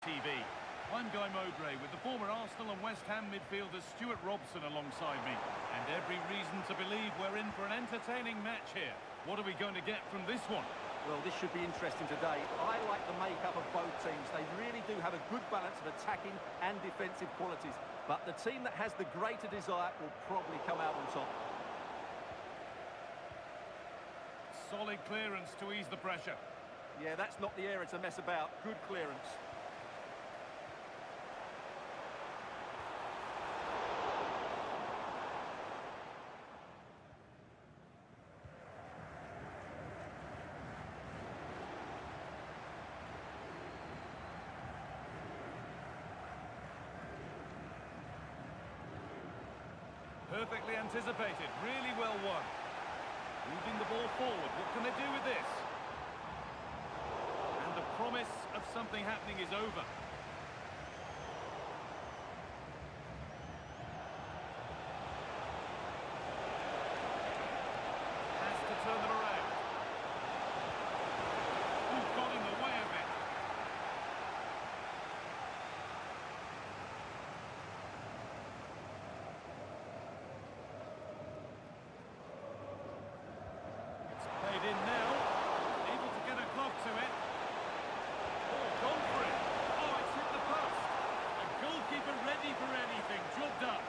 TV. I'm Guy Mowbray with the former Arsenal and West Ham midfielder Stuart Robson alongside me. And every reason to believe we're in for an entertaining match here. What are we going to get from this one? Well, this should be interesting today. I like the makeup of both teams. They really do have a good balance of attacking and defensive qualities. But the team that has the greater desire will probably come out on top. Solid clearance to ease the pressure. Yeah, that's not the area to mess about. Good clearance. Perfectly anticipated, really well won. Moving the ball forward, what can they do with this? And the promise of something happening is over. Has to turn them around. Who's got in the way of it? Played in now, able to get a clock to it. Oh, gone for it. Oh, it's hit the post. A goalkeeper ready for anything, job done.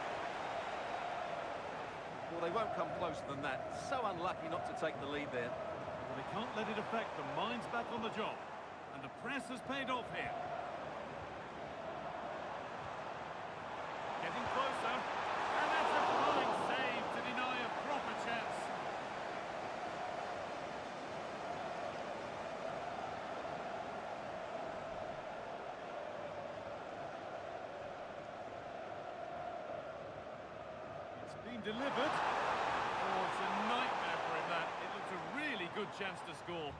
Well, they won't come closer than that. So unlucky not to take the lead there. Well, they can't let it affect them. Mind's back on the job. And the press has paid off here. Getting closer. And that's a fine save to deny a proper chance. Been delivered. Oh, it's a nightmare for him, that. It looks a really good chance to score.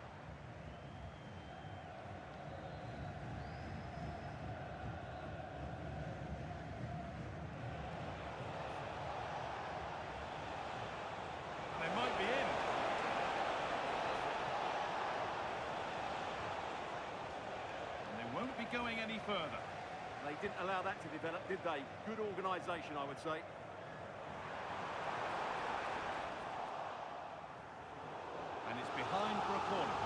They might be in. And they won't be going any further. They didn't allow that to develop, did they? Good organisation, I would say. And it's behind for a corner.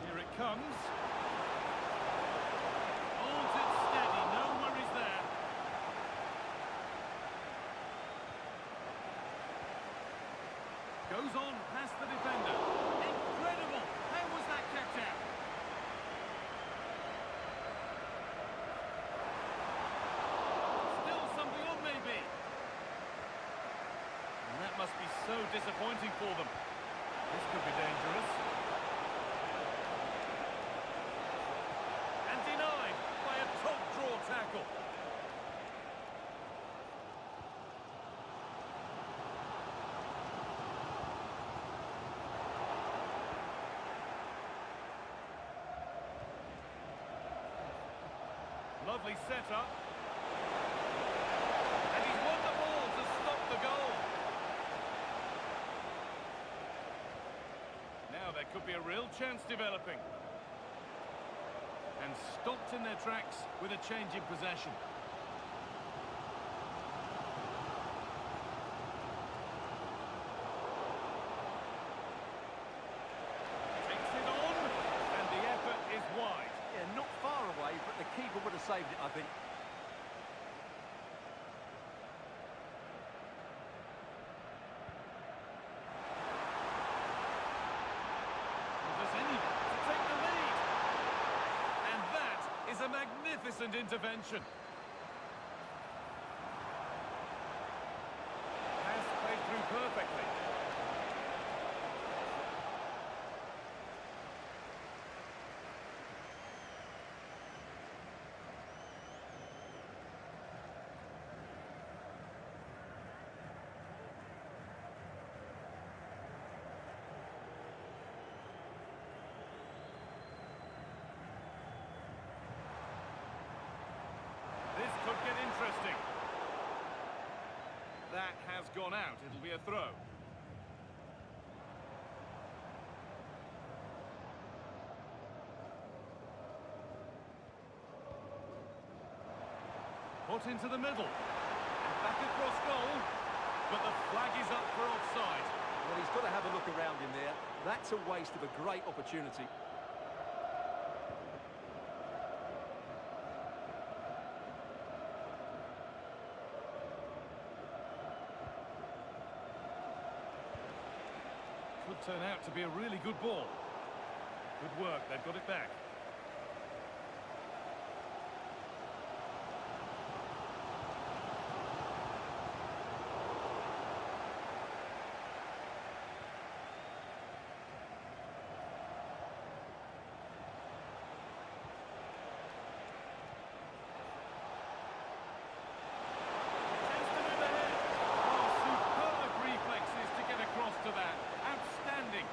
Here it comes. Holds it steady, no worries there. Goes on past the defender. Incredible! How was that kept out? And that must be so disappointing for them. This could be dangerous. And denied by a top-draw tackle. Lovely setup. And he's won the ball to stop the goal. Now there could be a real chance developing. And stopped in their tracks with a change in possession. Takes it on, and the effort is wide. Yeah, not far away, but the keeper would have saved it, I think. A magnificent intervention. Pass played through perfectly. This could get interesting. That has gone out. It'll be a throw. Put into the middle. And back across goal. But the flag is up for offside. Well, he's got to have a look around in there. That's a waste of a great opportunity. Could turn out to be a really good ball. Good work, they've got it back. Chance to move ahead. Oh, superb reflexes to get across to that. Outstanding.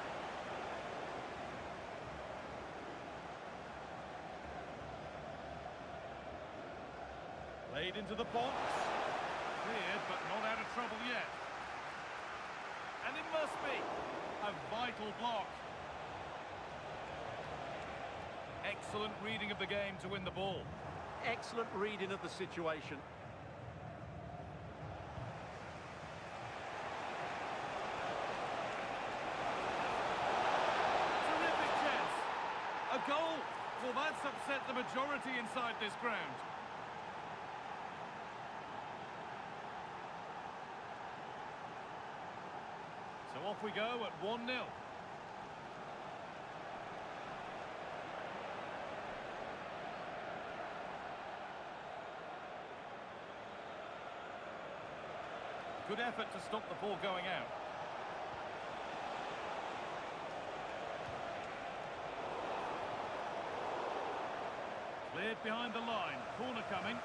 Played into the box. Cleared, but not out of trouble yet. And it must be a vital block. Excellent reading of the game to win the ball. Excellent reading of the situation. Terrific chance. A goal. Well, that's upset the majority inside this ground. So off we go at 1-0. Good effort to stop the ball going out. Cleared behind the line. Corner coming.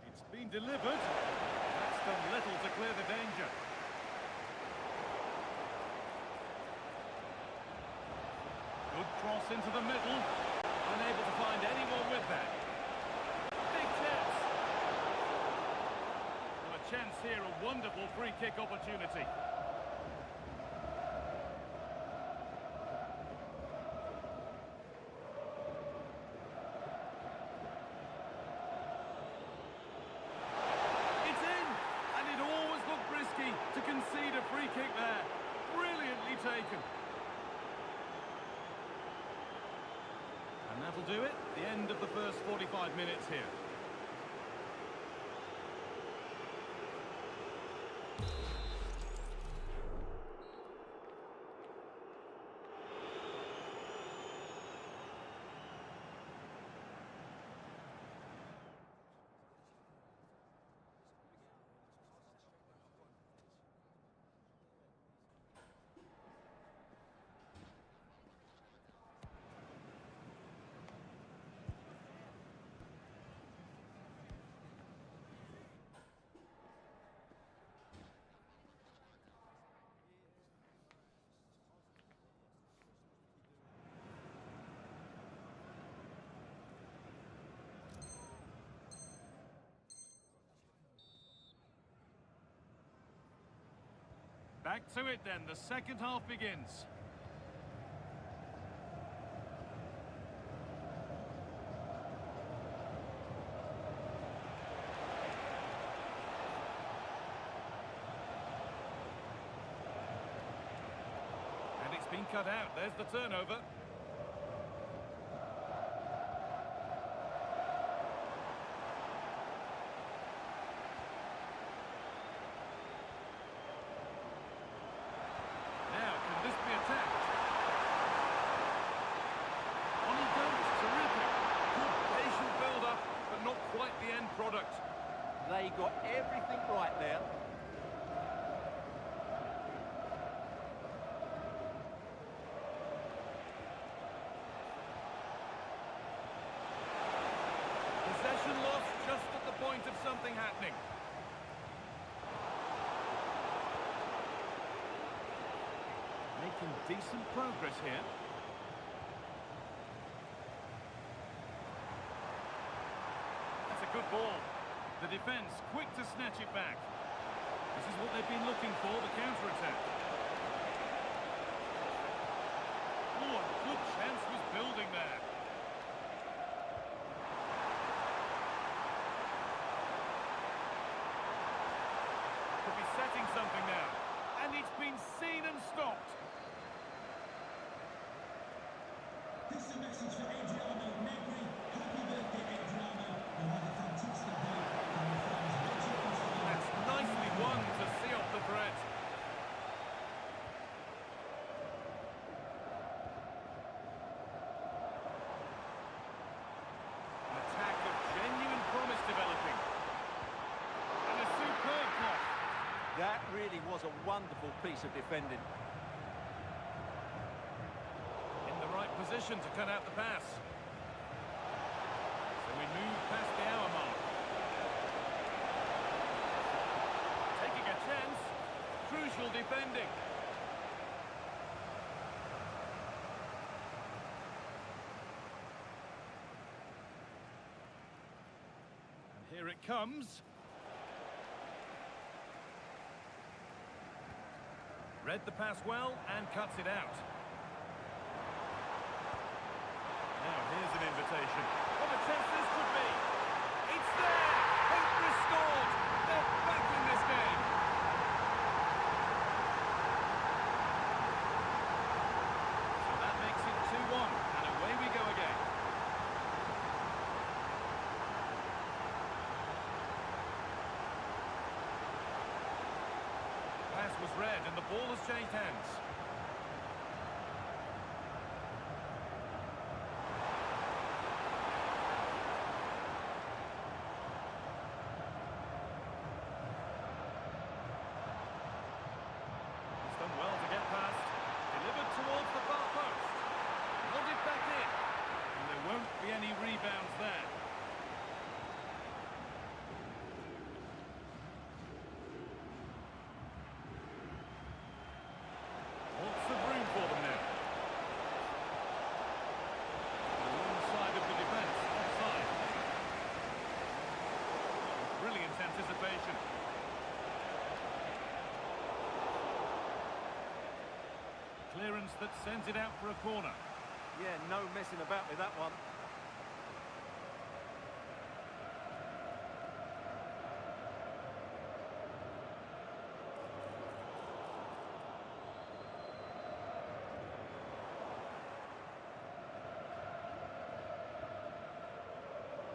It's been delivered. That's done little to clear the danger. Good cross into the middle. Unable to find anyone with that. Big chance. Well, a chance here, a wonderful free kick opportunity. It's in! And it always looked risky to concede a free kick there. Brilliantly taken. And that'll do it. The end of the first 45 minutes here. Back to it then, the second half begins. And it's been cut out, there's the turnover. Product. They got everything right there. Possession lost just at the point of something happening. Making decent progress here. good ball. The defence quick to snatch it back. This is what they've been looking for, the counter-attack. Oh, a good chance was building there. Could be setting something now. And it's been seen and stopped. This is a message for Adriano Negri. Happy birthday, Adriano. You have a fantastic day. From the fans watching us tonight. That's nicely won to see off the threat. An attack of genuine promise developing. And a superb block. That really was a wonderful piece of defending. In the right position to cut out the pass. So we move past the hour mark. Taking a chance. Crucial defending. And here it comes. Read the pass well and cuts it out. Now here's an invitation. What a chance this could be! It's there! Hope restored! They're back in this game! So that makes it 2-1, and away we go again. Pass was read and the ball has changed hands. He's done well to get past. Delivered towards the far post. Nodded back in. And there won't be any rebounds there. Lots of room for them now. The wrong side of the defence, offside. Brilliant anticipation. Clearance that sends it out for a corner. Yeah, no messing about with that one.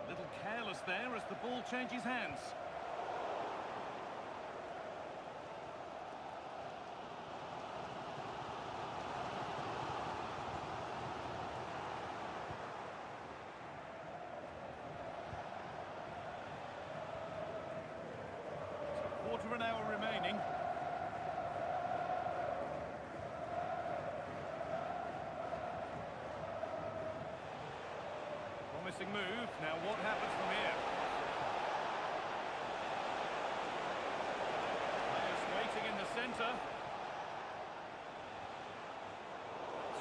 Little careless there as the ball changes hands. Quarter of an hour remaining. Promising move. Now what happens from here? Players waiting in the centre.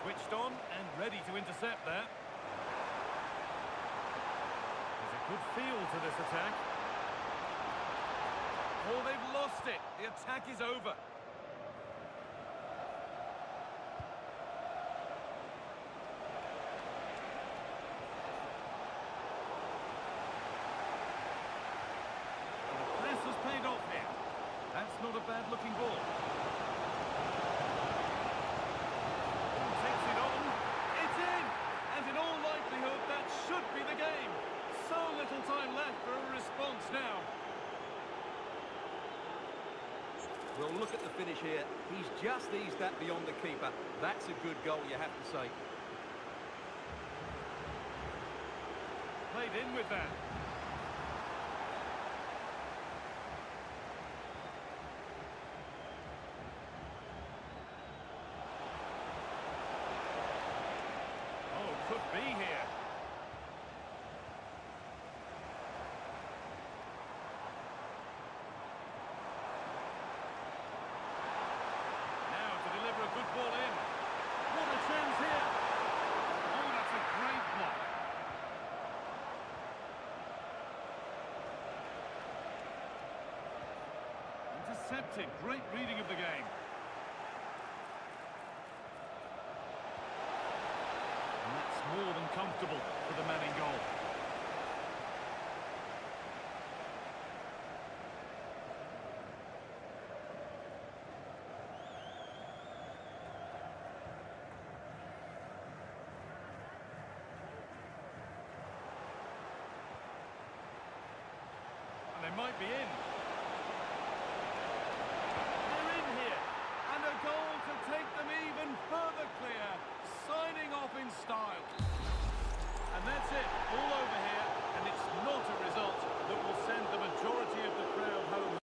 Switched on and ready to intercept there. There's a good feel to this attack. Oh, they've lost it. The attack is over. The pass has paid off here. That's not a bad-looking ball. Takes it on. It's in! And in all likelihood, that should be the game. So little time left for a response now. Well, look at the finish here. He's just eased that beyond the keeper. That's a good goal, you have to say. Played in with that. Oh, could be here. Good ball in. What a chance here. Oh, that's a great block. unexpected. Great reading of the game. And that's more than comfortable for the man in goal. And they might be in. They're in here. And a goal to take them even further clear. Signing off in style. And that's it. All over here. And it's not a result that will send the majority of the crowd home.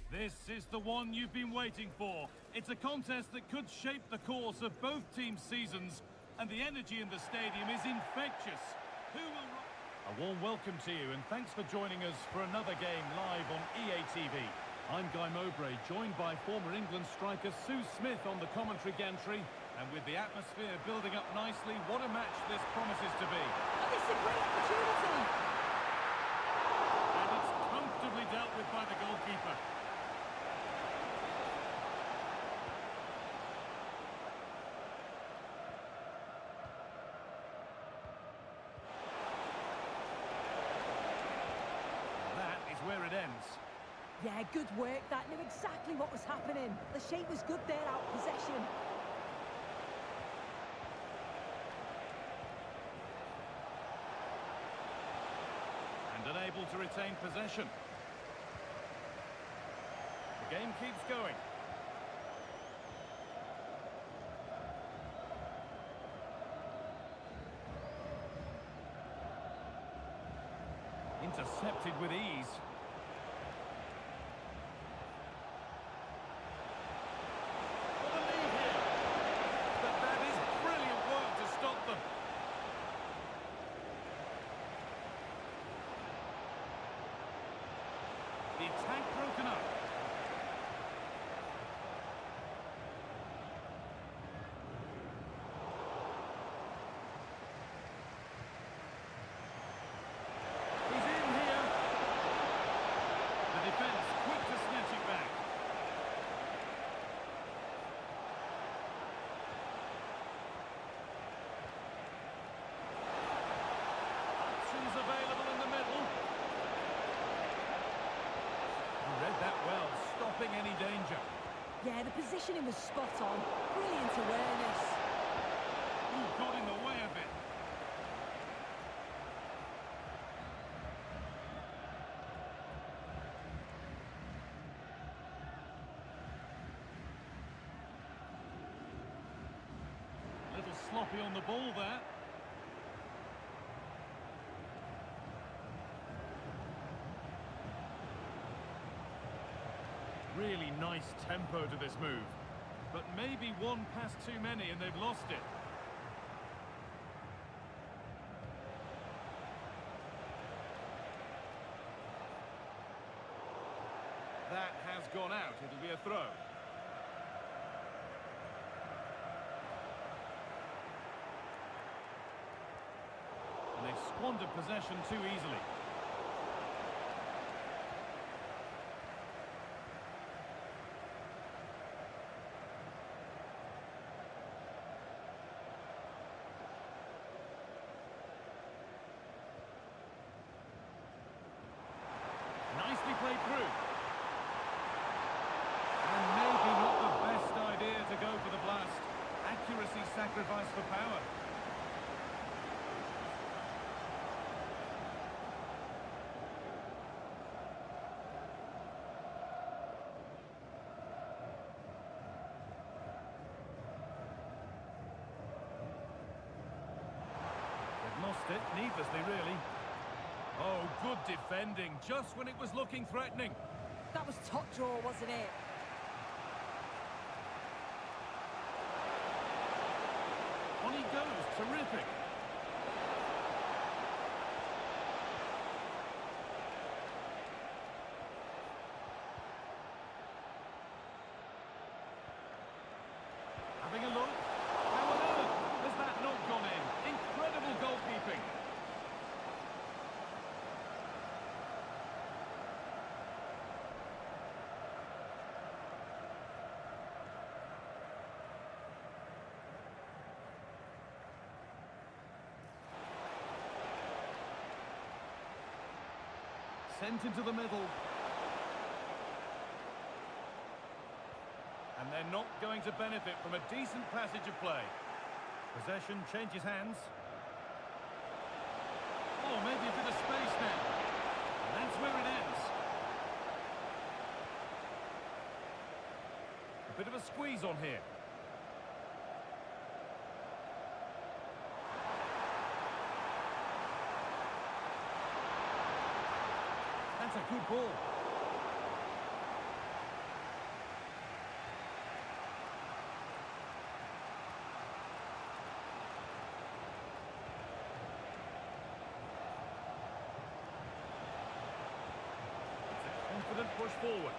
This is the one you've been waiting for. It's a contest that could shape the course of both teams' seasons, and the energy in the stadium is infectious. Who will... A warm welcome to you, and thanks for joining us for another game live on EA TV. I'm Guy Mowbray, joined by former England striker Sue Smith on the commentary gantry, and with the atmosphere building up nicely, what a match this promises to be. And it's a great opportunity! And it's comfortably dealt with by the goalkeeper. That is where it ends. Yeah, good work. That knew exactly what was happening. The shape was good there, out of possession. And unable to retain possession. The game keeps going. Intercepted with ease. What a lead here. But that is brilliant work to stop them. The attack broken up. He's in here. The defence quick to snatch it back. Options available in the middle. He read that well, stopping any danger. Yeah, the positioning was spot on. Brilliant awareness. Ooh, got in the way of it. A little sloppy on the ball there. Really nice tempo to this move. But maybe one pass too many and they've lost it. That has gone out. It'll be a throw. And they've squandered possession too easily. Nicely played through. And maybe not the best idea to go for the blast. Accuracy sacrificed for power. They've lost it, needlessly really. Oh, good defending, just when it was looking threatening. That was top draw, wasn't it? On he goes, terrific. Having a look. How on earth has that not gone in? Incredible goalkeeping. Sent into the middle. And they're not going to benefit from a decent passage of play. Possession changes hands. Oh, maybe a bit of space now. And that's where it ends. A bit of a squeeze on here. That's a good ball. confident push forward.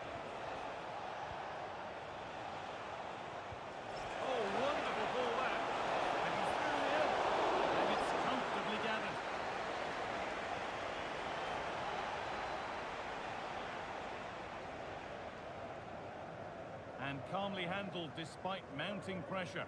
Oh, wonderful ball there. And he's through here. And it's comfortably gathered. And calmly handled despite mounting pressure.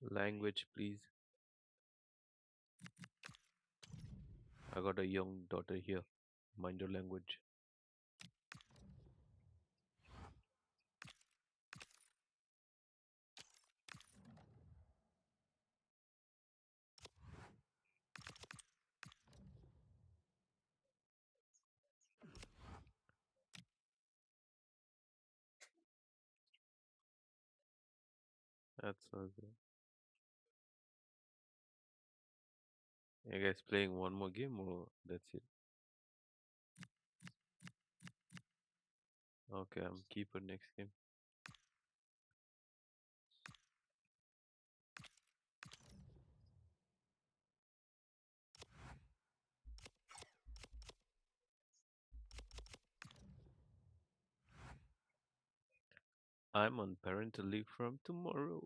Language, please. I got a young daughter here. Mind your language. That's okay. You guys playing one more game or that's it? Okay, I'm keeper next game. I'm on parental leave from tomorrow.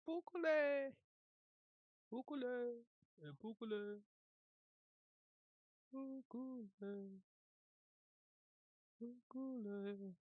Pukule! Pukule! Pukule! Pukule! Pukule!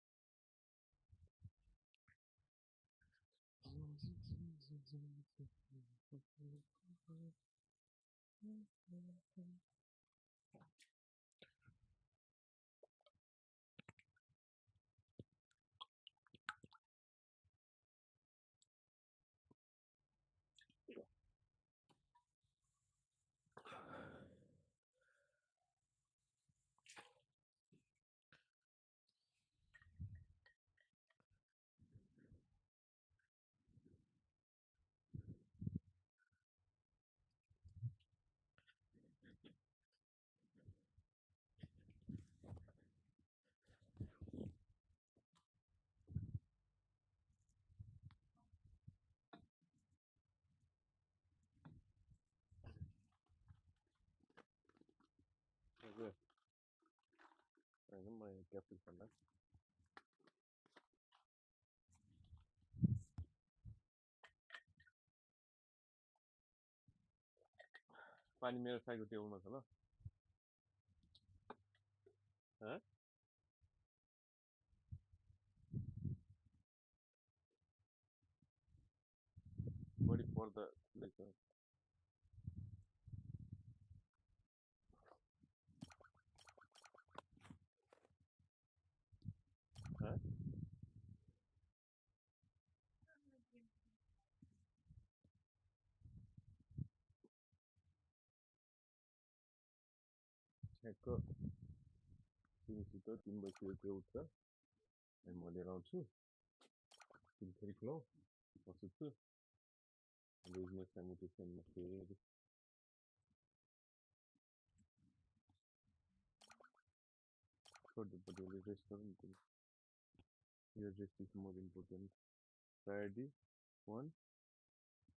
Okay. Ini mau capture sana. पानी मेरो साइडको टेबलमा छ ल ह बढी पर्दा लेख्छ ह ठ्याक्क तिमीसित 3 बजीतिर त्यो उठ्छ अनि म लिएर आउँछु तिमी फेरि खुलाउ म सुत्छु बिजनेस कम्युनिकेसनमा फेरि छोड्नुपर्यो रेस्ट गरौँ न तिमी Your rest is more important. Priority 1.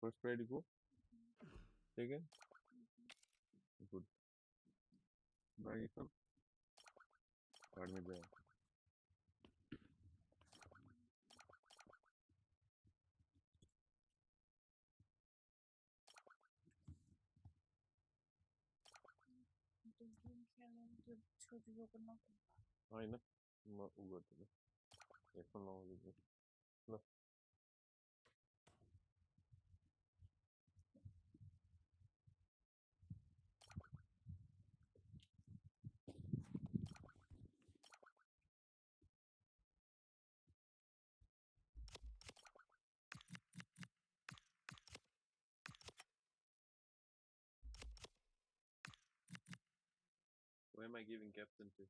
First priority go. Second. Good. Bye. बाद में जाए होइन म उ गर्दिनँ हेडफोन लगाउँदिनँ ल Where am I giving captain to?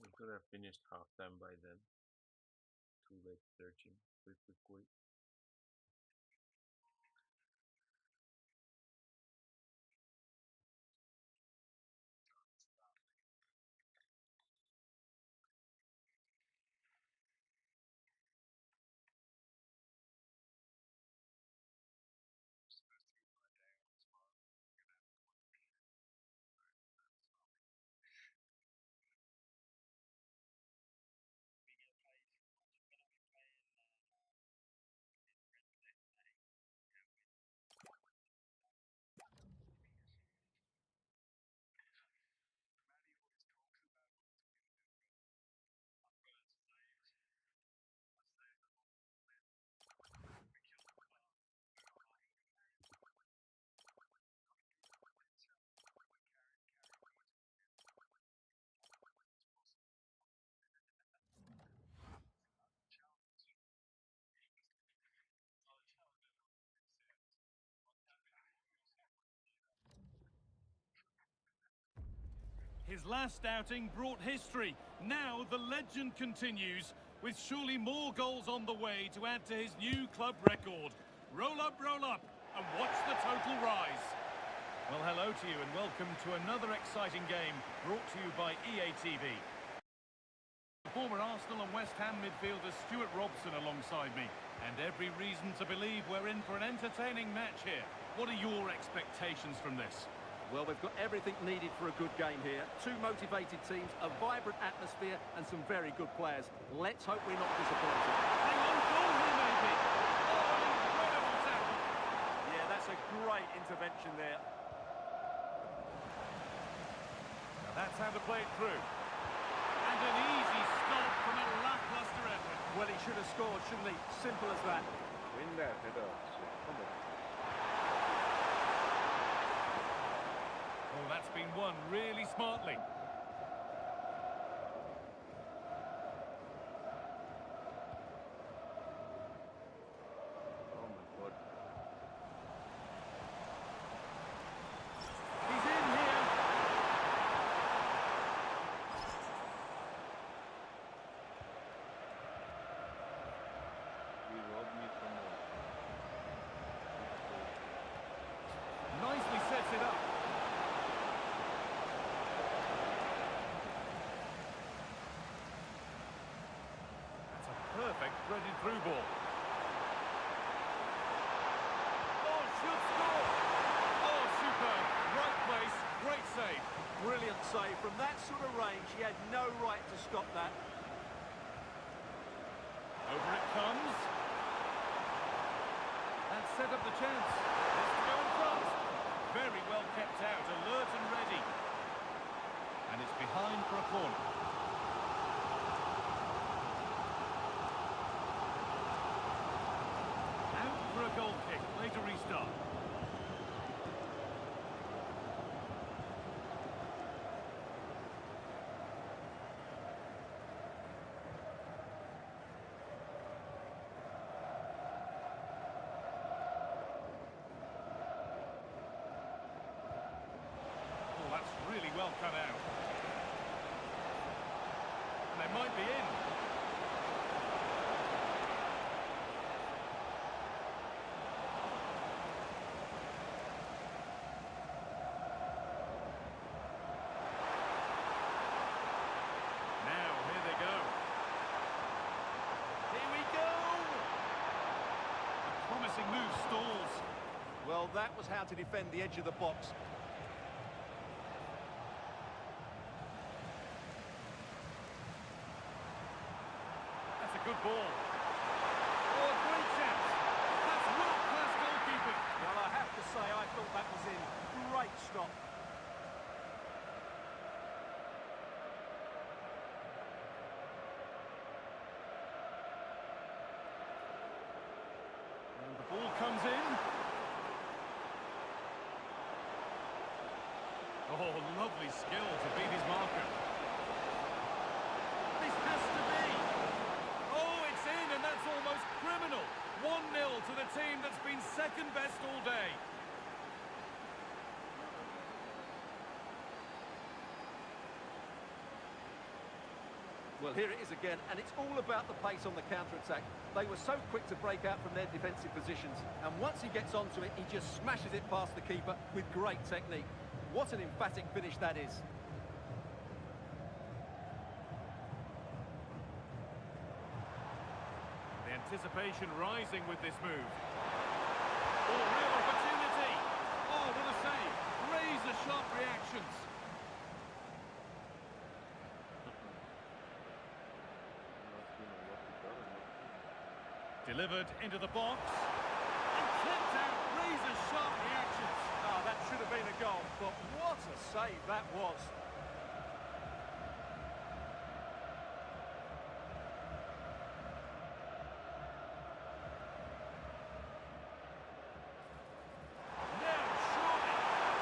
We could have finished halftime by then. Too late searching. Quick. His last outing brought history. Now the legend continues, with surely more goals on the way to add to his new club record. Roll up, and watch the total rise. Well, hello to you and welcome to another exciting game brought to you by EA TV. Former Arsenal and West Ham midfielder Stuart Robson alongside me, and every reason to believe we're in for an entertaining match here. What are your expectations from this? Well, we've got everything needed for a good game here. Two motivated teams, a vibrant atmosphere, and some very good players. Let's hope we're not disappointed. Hang on, goal here maybe. Oh, an incredible tackle. Yeah, that's a great intervention there. Now that's how to play it through. And an easy stop from a lacklustre effort. Well, he should have scored, shouldn't he? Simple as that. Win that header. So, come on. Oh, that's been won really smartly. Oh my god. He's in here. He robbed me from a... Nicely sets it up. Perfect threaded through ball. Oh, should score! Oh, superb. Right place, great save. Brilliant save. From that sort of range, he had no right to stop that. Over it comes. And set up the chance. Has to go in front. Very well kept out, alert and ready. And it's behind for a corner. For a goal kick, later restart. Oh, that's really well cut out. And they might be in. that was how to defend the edge of the box. That's a good ball. Oh, a great chance. That's world-class goalkeeping. Well, I have to say, I thought that was in. Great stop. And the ball comes in. Oh, lovely skill to beat his marker. This has to be. Oh, it's in, and that's almost criminal. 1-0 to the team that's been second best all day. Well, here it is again, and it's all about the pace on the counter-attack. They were so quick to break out from their defensive positions, and once he gets onto it, he just smashes it past the keeper with great technique. What an emphatic finish that is. The anticipation rising with this move. Oh, real opportunity. Oh, what a save. Razor-sharp reactions. Delivered into the box. And kept out. Razor-sharp reactions. Oh, that should have been a goal, but what a save that was. Now, surely.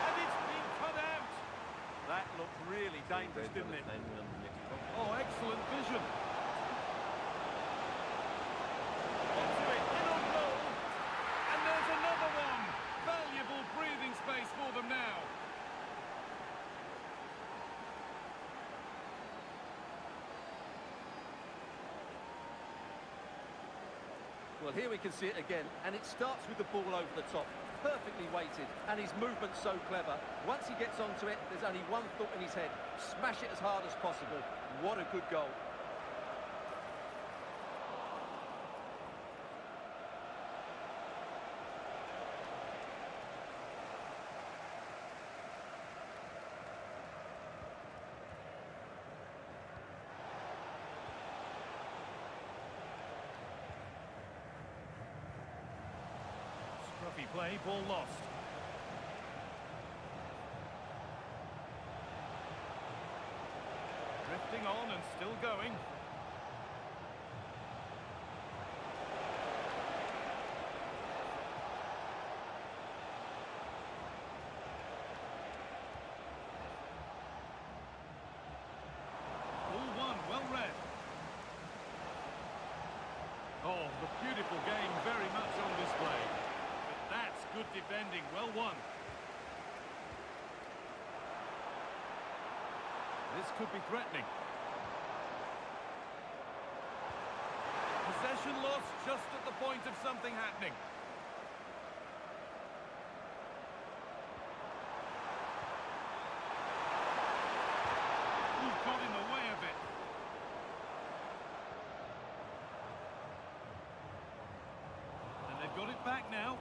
And it's been cut out. That looked really dangerous, didn't it? Oh, excellent vision. Onto it, in on goal. And there's another one. Valuable breathing space for them now. Well, here we can see it again, and it starts with the ball over the top. Perfectly weighted, and his movement's so clever. Once he gets onto it, there's only one thought in his head. Smash it as hard as possible. What a good goal. Scruffy play, ball lost. Drifting on and still going. Ball one, well read. Oh, the beautiful game very much on display. But that's good defending, well won. This could be threatening. Possession lost just at the point of something happening. Who's got in the way of it? And they've got it back now.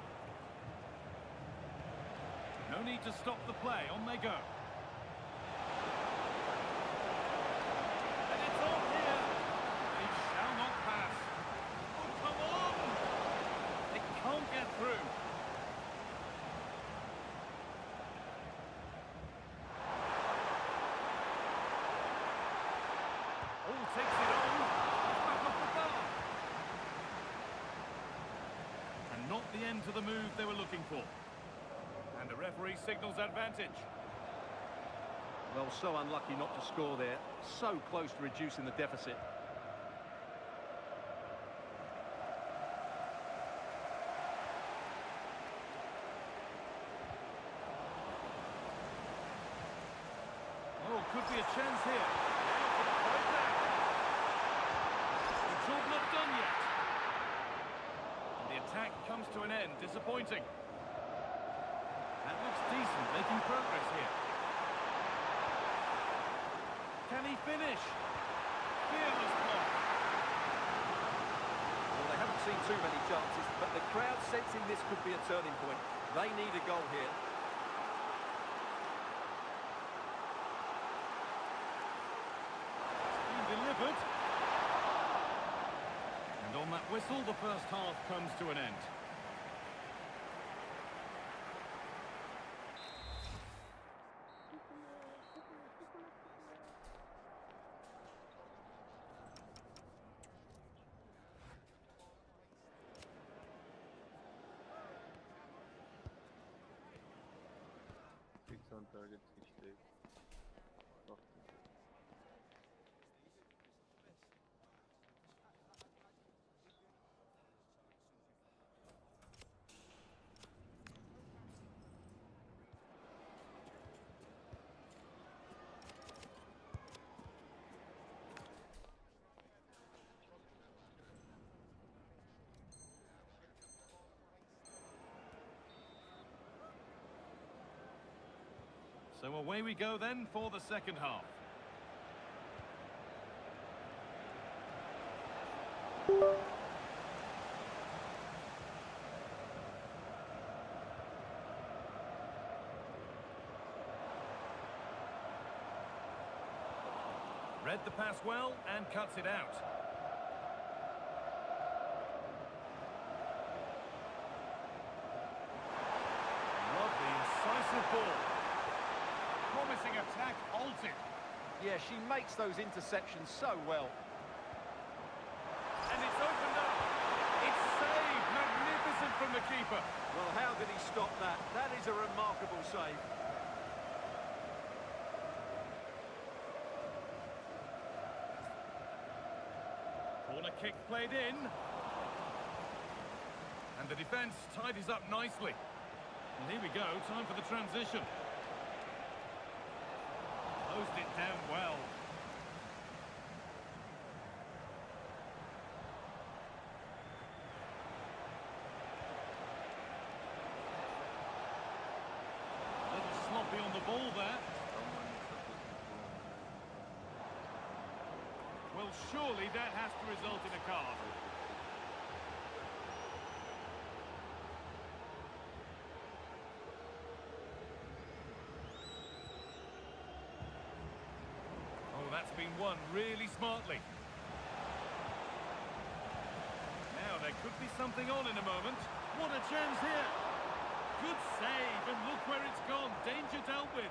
No need to stop the play, on they go. And it's on here. It shall not pass. Oh, come on! It can't get through. Oh, takes it on. It's back off the bar. And not the end to the move they were looking for. And the referee signals advantage. Well, so unlucky not to score there. So close to reducing the deficit. Oh, could be a chance here. Now for the fight back. The job not done yet. And the attack comes to an end. Disappointing. That looks decent, making progress here. Can he finish? Fearless block. Well, they haven't seen too many chances, but the crowd sensing this could be a turning point. They need a goal here. Been delivered. And on that whistle, the first half comes to an end. On target 68. So away we go then for the second half. Read the pass well and cuts it out. Lovely, incisive ball. Promising attack halted. Yeah, she makes those interceptions so well. And it's opened up. It's saved. Magnificent from the keeper. Well, how did he stop that? That is a remarkable save. Corner kick played in. And the defence tidies up nicely. Well, here we go. Time for the transition. Closed it down well. A little sloppy on the ball there. Well, surely that has to result in a card. That's been won really smartly. Now there could be something on in a moment. What a chance here. Good save, and look where it's gone. Danger dealt with.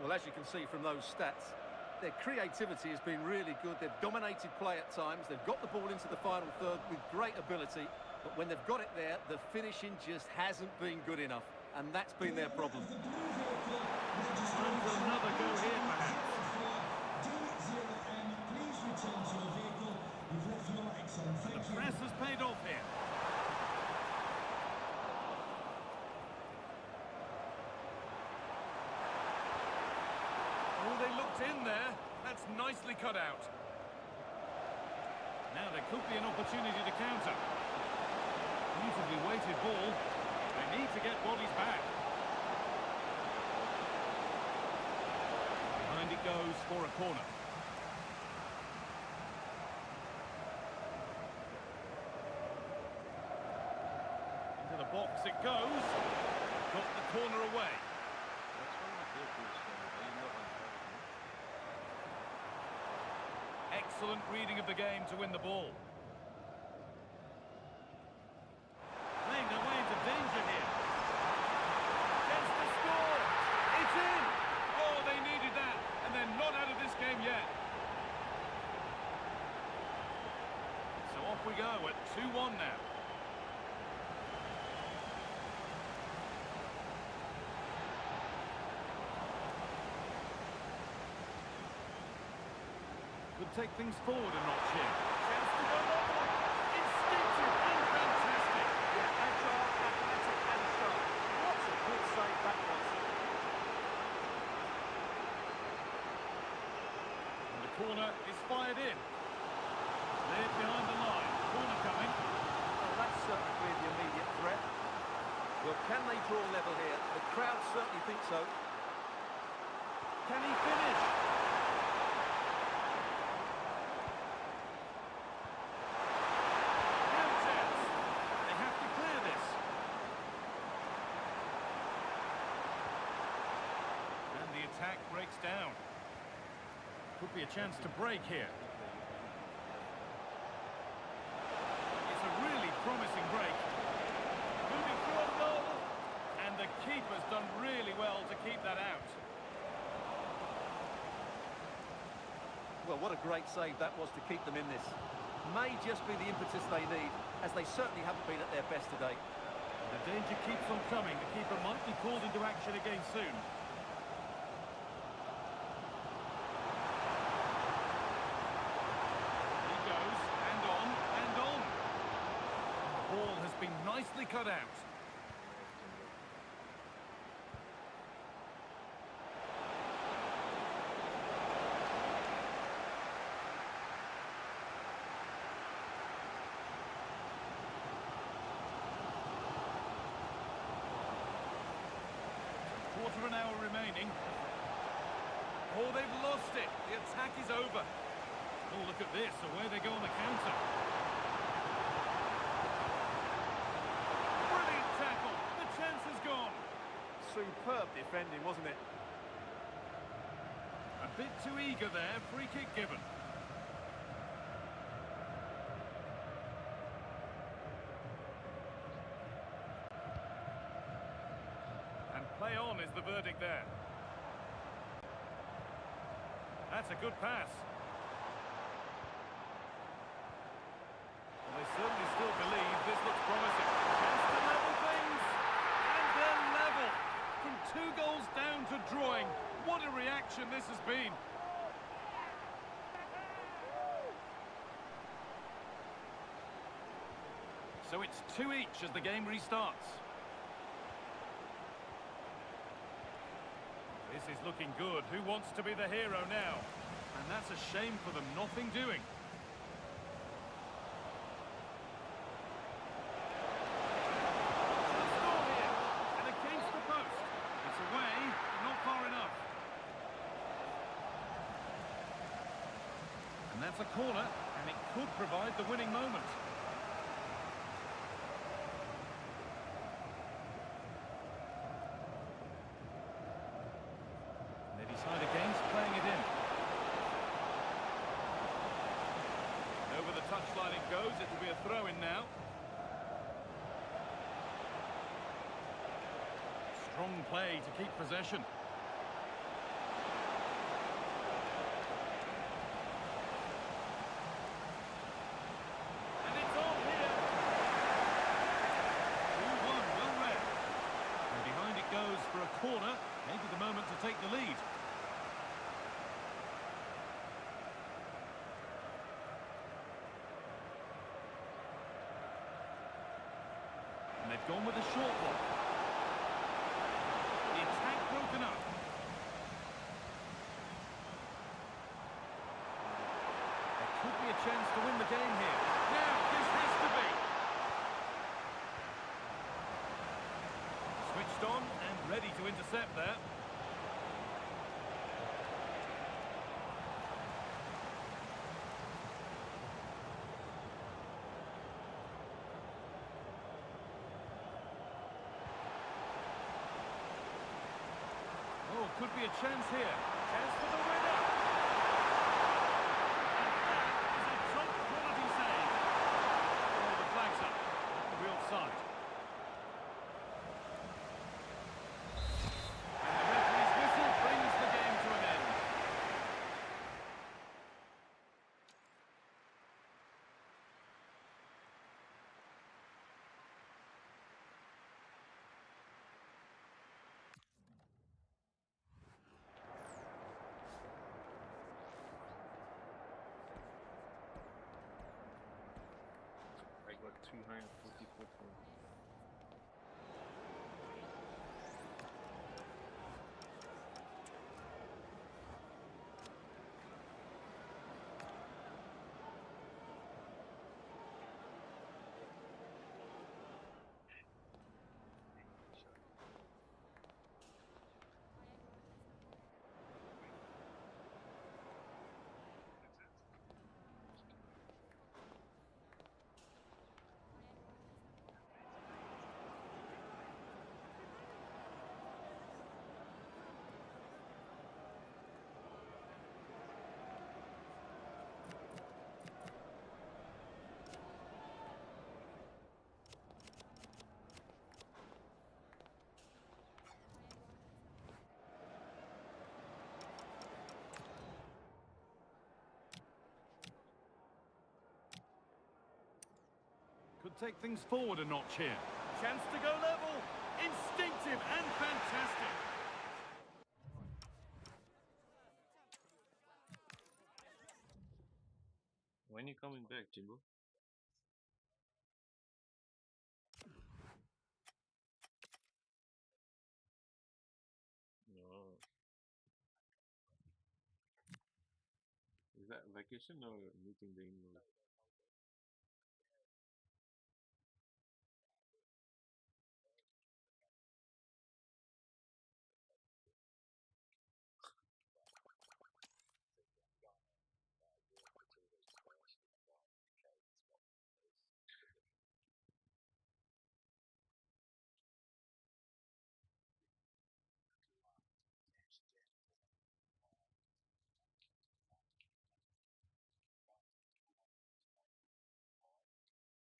Well, as you can see from those stats, their creativity has been really good. They've dominated play at times. They've got the ball into the final third with great ability. But when they've got it there, the finishing just hasn't been good enough. And that's been their problem. Time for another go here, perhaps. The press has paid off here. Oh, they looked in there. That's nicely cut out. Now there could be an opportunity to counter. Beautifully weighted ball. They need to get bodies back. Behind it goes for a corner. Into the box it goes. Got the corner away. Excellent reading of the game to win the ball. Playing their way into danger here. Gets the score. It's in. Oh, they needed that. And they're not out of this game yet. So off we go at 2-1 now. Could take things forward a notch here. Chance to go long. Instinctive and fantastic. Yeah, agile, athletic and sharp. What a good save that was. And the corner is fired in. Cleared behind the line. Corner coming. Well, that's certainly cleared the immediate threat. Well, can they draw level here? The crowd certainly think so. Can he finish? attack breaks down. Could be a chance to break here. It's a really promising break. Moving through a goal, and the keeper's done really well to keep that out. Well, what a great save that was to keep them in this. May just be the impetus they need, as they certainly haven't been at their best today. The danger keeps on coming. The keeper might be called into action again soon. He goes, and on, and on. The ball has been nicely cut out. Quarter of an hour remaining. Oh, they've lost it. The attack is over. Oh, look at this. Away they go on the counter. Brilliant tackle. The chance is gone. Superb defending, wasn't it? A bit too eager there. Free kick given. Play on is the verdict there. That's a good pass. Well, they certainly still believe this looks promising. Chance to level things. And they're level. From 2 goals down to drawing. What a reaction this has been. So it's 2 each as the game restarts. This is looking good. Who wants to be the hero now? And that's a shame for them. Nothing doing. Should score here. And against the post. It's away, not far enough. And that's a corner, and it could provide the winning moment. Decide against playing it in. And over the touchline it goes. It'll be a throw-in now. Strong play to keep possession. And it's on here. 2-1, well read. And behind it goes for a corner. Maybe the moment to take the lead. And they've gone with a short one. The attack broken up. There could be a chance to win the game here. Now, this has to be. Switched on and ready to intercept there. Oh, could be a chance here. Chance for the winner. And that is a top quality save. Oh, the flag's up. Real side. And the referee's whistle brings the game to an end. I got 244 points. take things forward a notch here. Chance to go level. Instinctive and fantastic. When you coming back, Jimbo? No. Is that vacation or meeting the in-laws?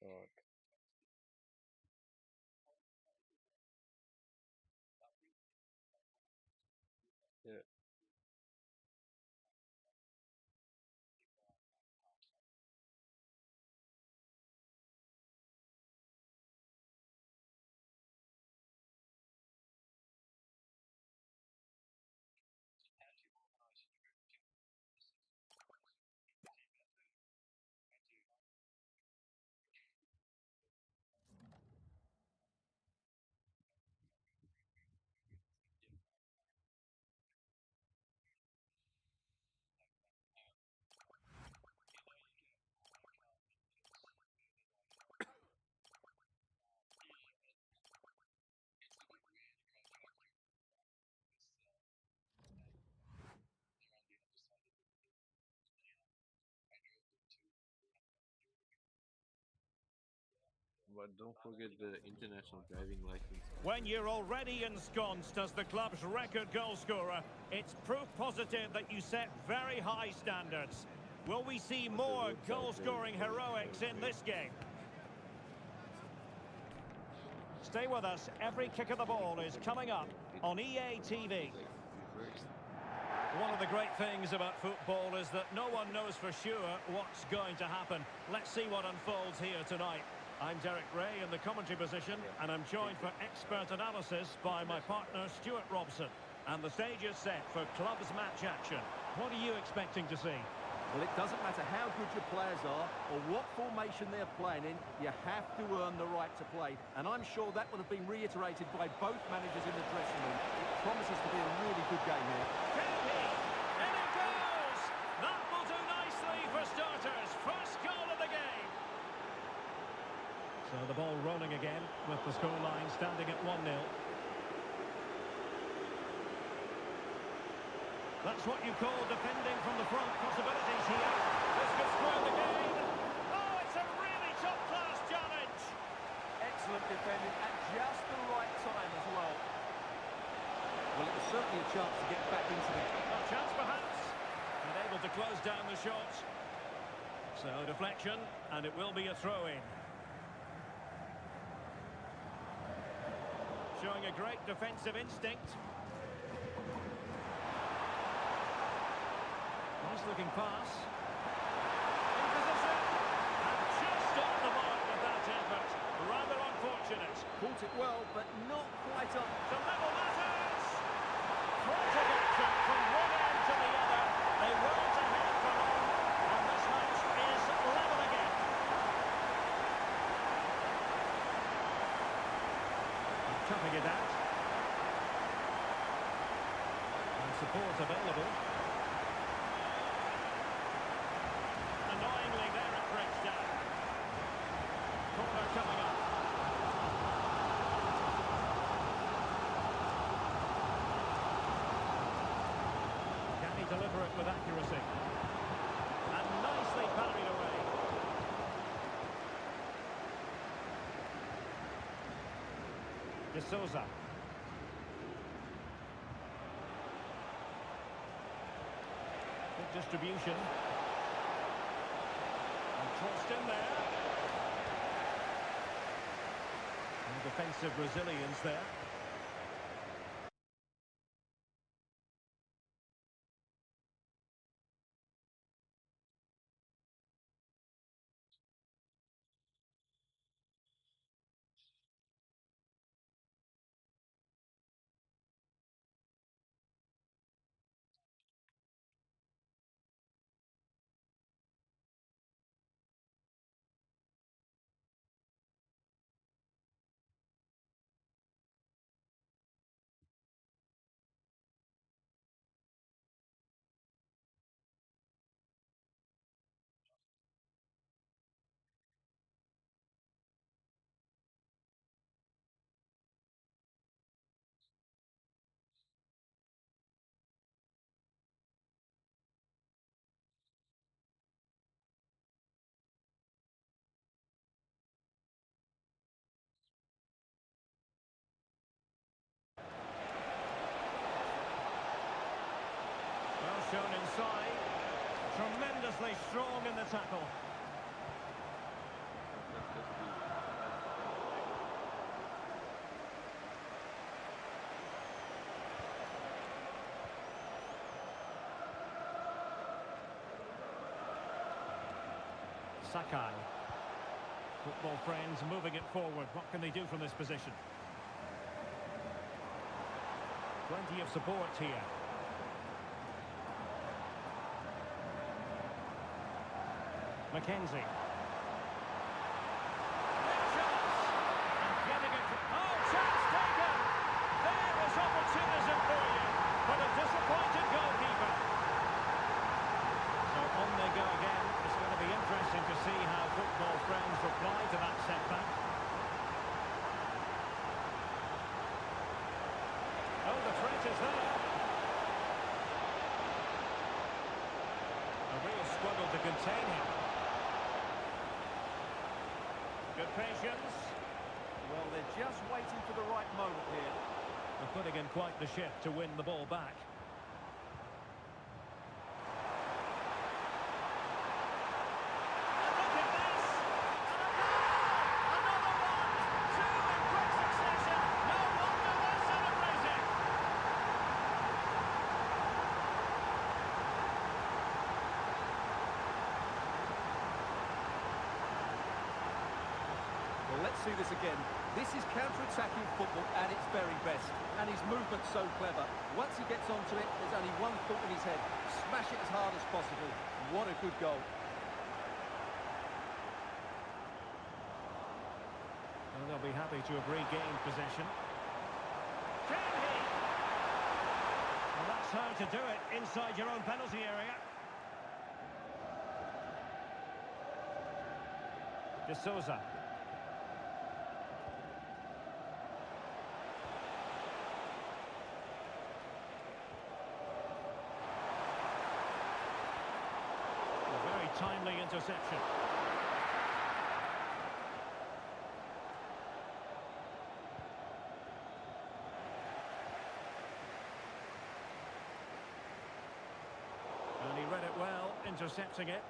God. Yeah. But don't forget the international driving license. When you're already ensconced as the club's record goal scorer, it's proof positive that you set very high standards. Will we see more goal-scoring heroics in this game? Stay with us. Every kick of the ball is coming up on EA TV. One of the great things about football is that no one knows for sure what's going to happen. Let's see what unfolds here tonight. I'm Derek Ray in the commentary position, and I'm joined for expert analysis by my partner Stuart Robson. And the stage is set for clubs match action. What are you expecting to see? Well, it doesn't matter how good your players are or what formation they're playing in, you have to earn the right to play. And I'm sure that will have been reiterated by both managers in the dressing room. It promises to be a really good game here. And it goes! That will do nicely for starters. First goal of the game. So the ball rolling again with the scoreline standing at 1-0. That's what you call defending from the front. Possibilities here. This could spoil the game. Oh, it's a really top-class challenge. Excellent defending at just the right time as well. Well, it was certainly a chance to get back into it. A chance perhaps. And able to close down the shot. So deflection, and it will be a throw-in. Showing a great defensive instinct. Nice looking pass. In position. And just on the mark with that effort. Rather unfortunate. Caught it well, but not quite up. To level matters. Frantic action from one end to the other. They weren't ahead for long. And this match is level again. Chopping it out. And support available. Annoyingly, there it breaks down. Corner coming up. Can he deliver it with accuracy? And nicely parried away. De Souza. Good distribution. And tossed in there. And defensive resilience there. Tremendously strong in the tackle. Sakai. Football friends moving it forward. What can they do from this position? Plenty of support here. Mackenzie. And getting it. Oh, chance taken! There is opportunism for you, but a disappointed goalkeeper. So on they go again. It's going to be interesting to see how football friends reply to that setback. Oh, the threat is there. A real struggle to contain him. Good patience. Well, they're just waiting for the right moment here. They're putting in quite the shift to win the ball back. And look at this! And a goal! Another one! Two in quick succession! No wonder they're celebrating! Well, let's see this again. This is counter-attacking football at its very best. And his movement's so clever. Once he gets onto it, there's only one thought in his head. Smash it as hard as possible. What a good goal. And they'll be happy to have regained possession. Can he? Well, that's how to do it inside your own penalty area. De Souza. Timely interception. And he read it well, intercepting it.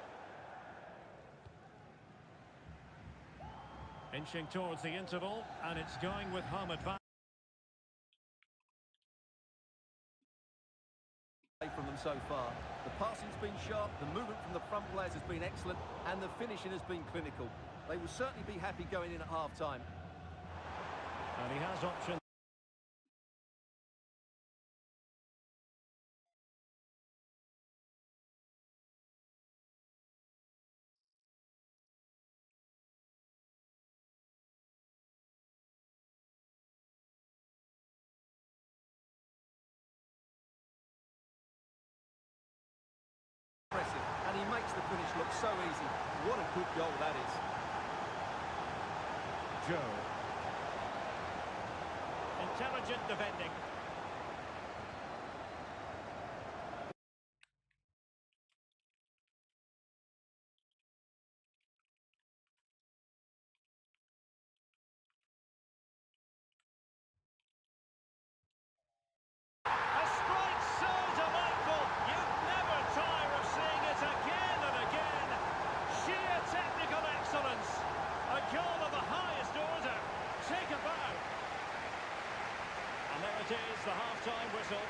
Inching towards the interval, and it's going with home advantage. From them so far. The passing's been sharp, the movement from the front players has been excellent, and the finishing has been clinical. They will certainly be happy going in at half-time. And he has options. Impressive, and he makes the finish look so easy. What a good goal that is. Joe. Intelligent defending. A strike so delightful, you'd never tire of seeing it again and again. Sheer technical excellence. A goal of the highest order. Take a bow. And there it is, the half-time whistle.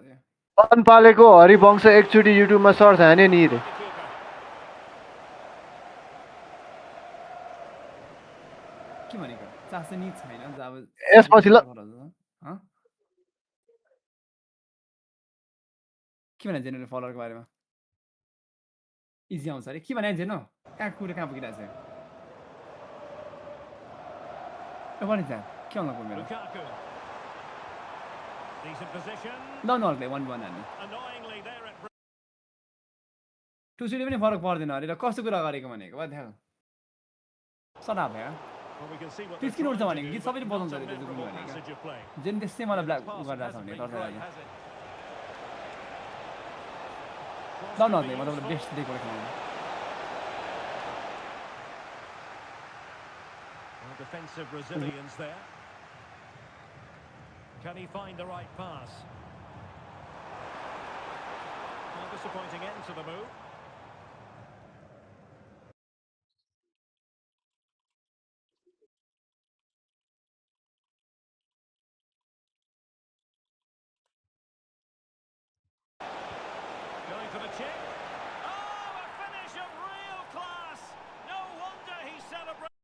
Yeah. बन पालेको हरिवंश एकचोटि युट्युबमा search हान्यो नि रे के भनेको चासो नि छैन अब यसपछि ल के भने जेनरल फलोअरको बारेमा इजी आउँछ अरे के भने जेनो कहाँ कहाँ पुगिरहेको छ भने त के आउनु मेरो Lukaku. Decent position. ल नहर्ले 1-1 हान्ने Annoyingly there at 2-0 पनि फरक पर्दैन अरे र कस्तो कुरा गरेको भनेको what the hell सडा भयो well, we can see what Please they're किन उठ्छ trying to भनेको do, गीत but सबैले not बजाउँछ a अरे त्यो memorable भनेको passage of play. जेन त्यस्तै मलाई ब्ल्याक Pass गरिरहेको छ hasn't भने been तर्छ great, लाग्यो has it? ल नहर्ले म तपाईँलाई बेस्ट दिएको खेलाउनु Well, defensive resilience there. Can he find the right pass? Well, disappointing end to the move. Going for the chip. Oh, a finish of real class. No wonder he celebrates.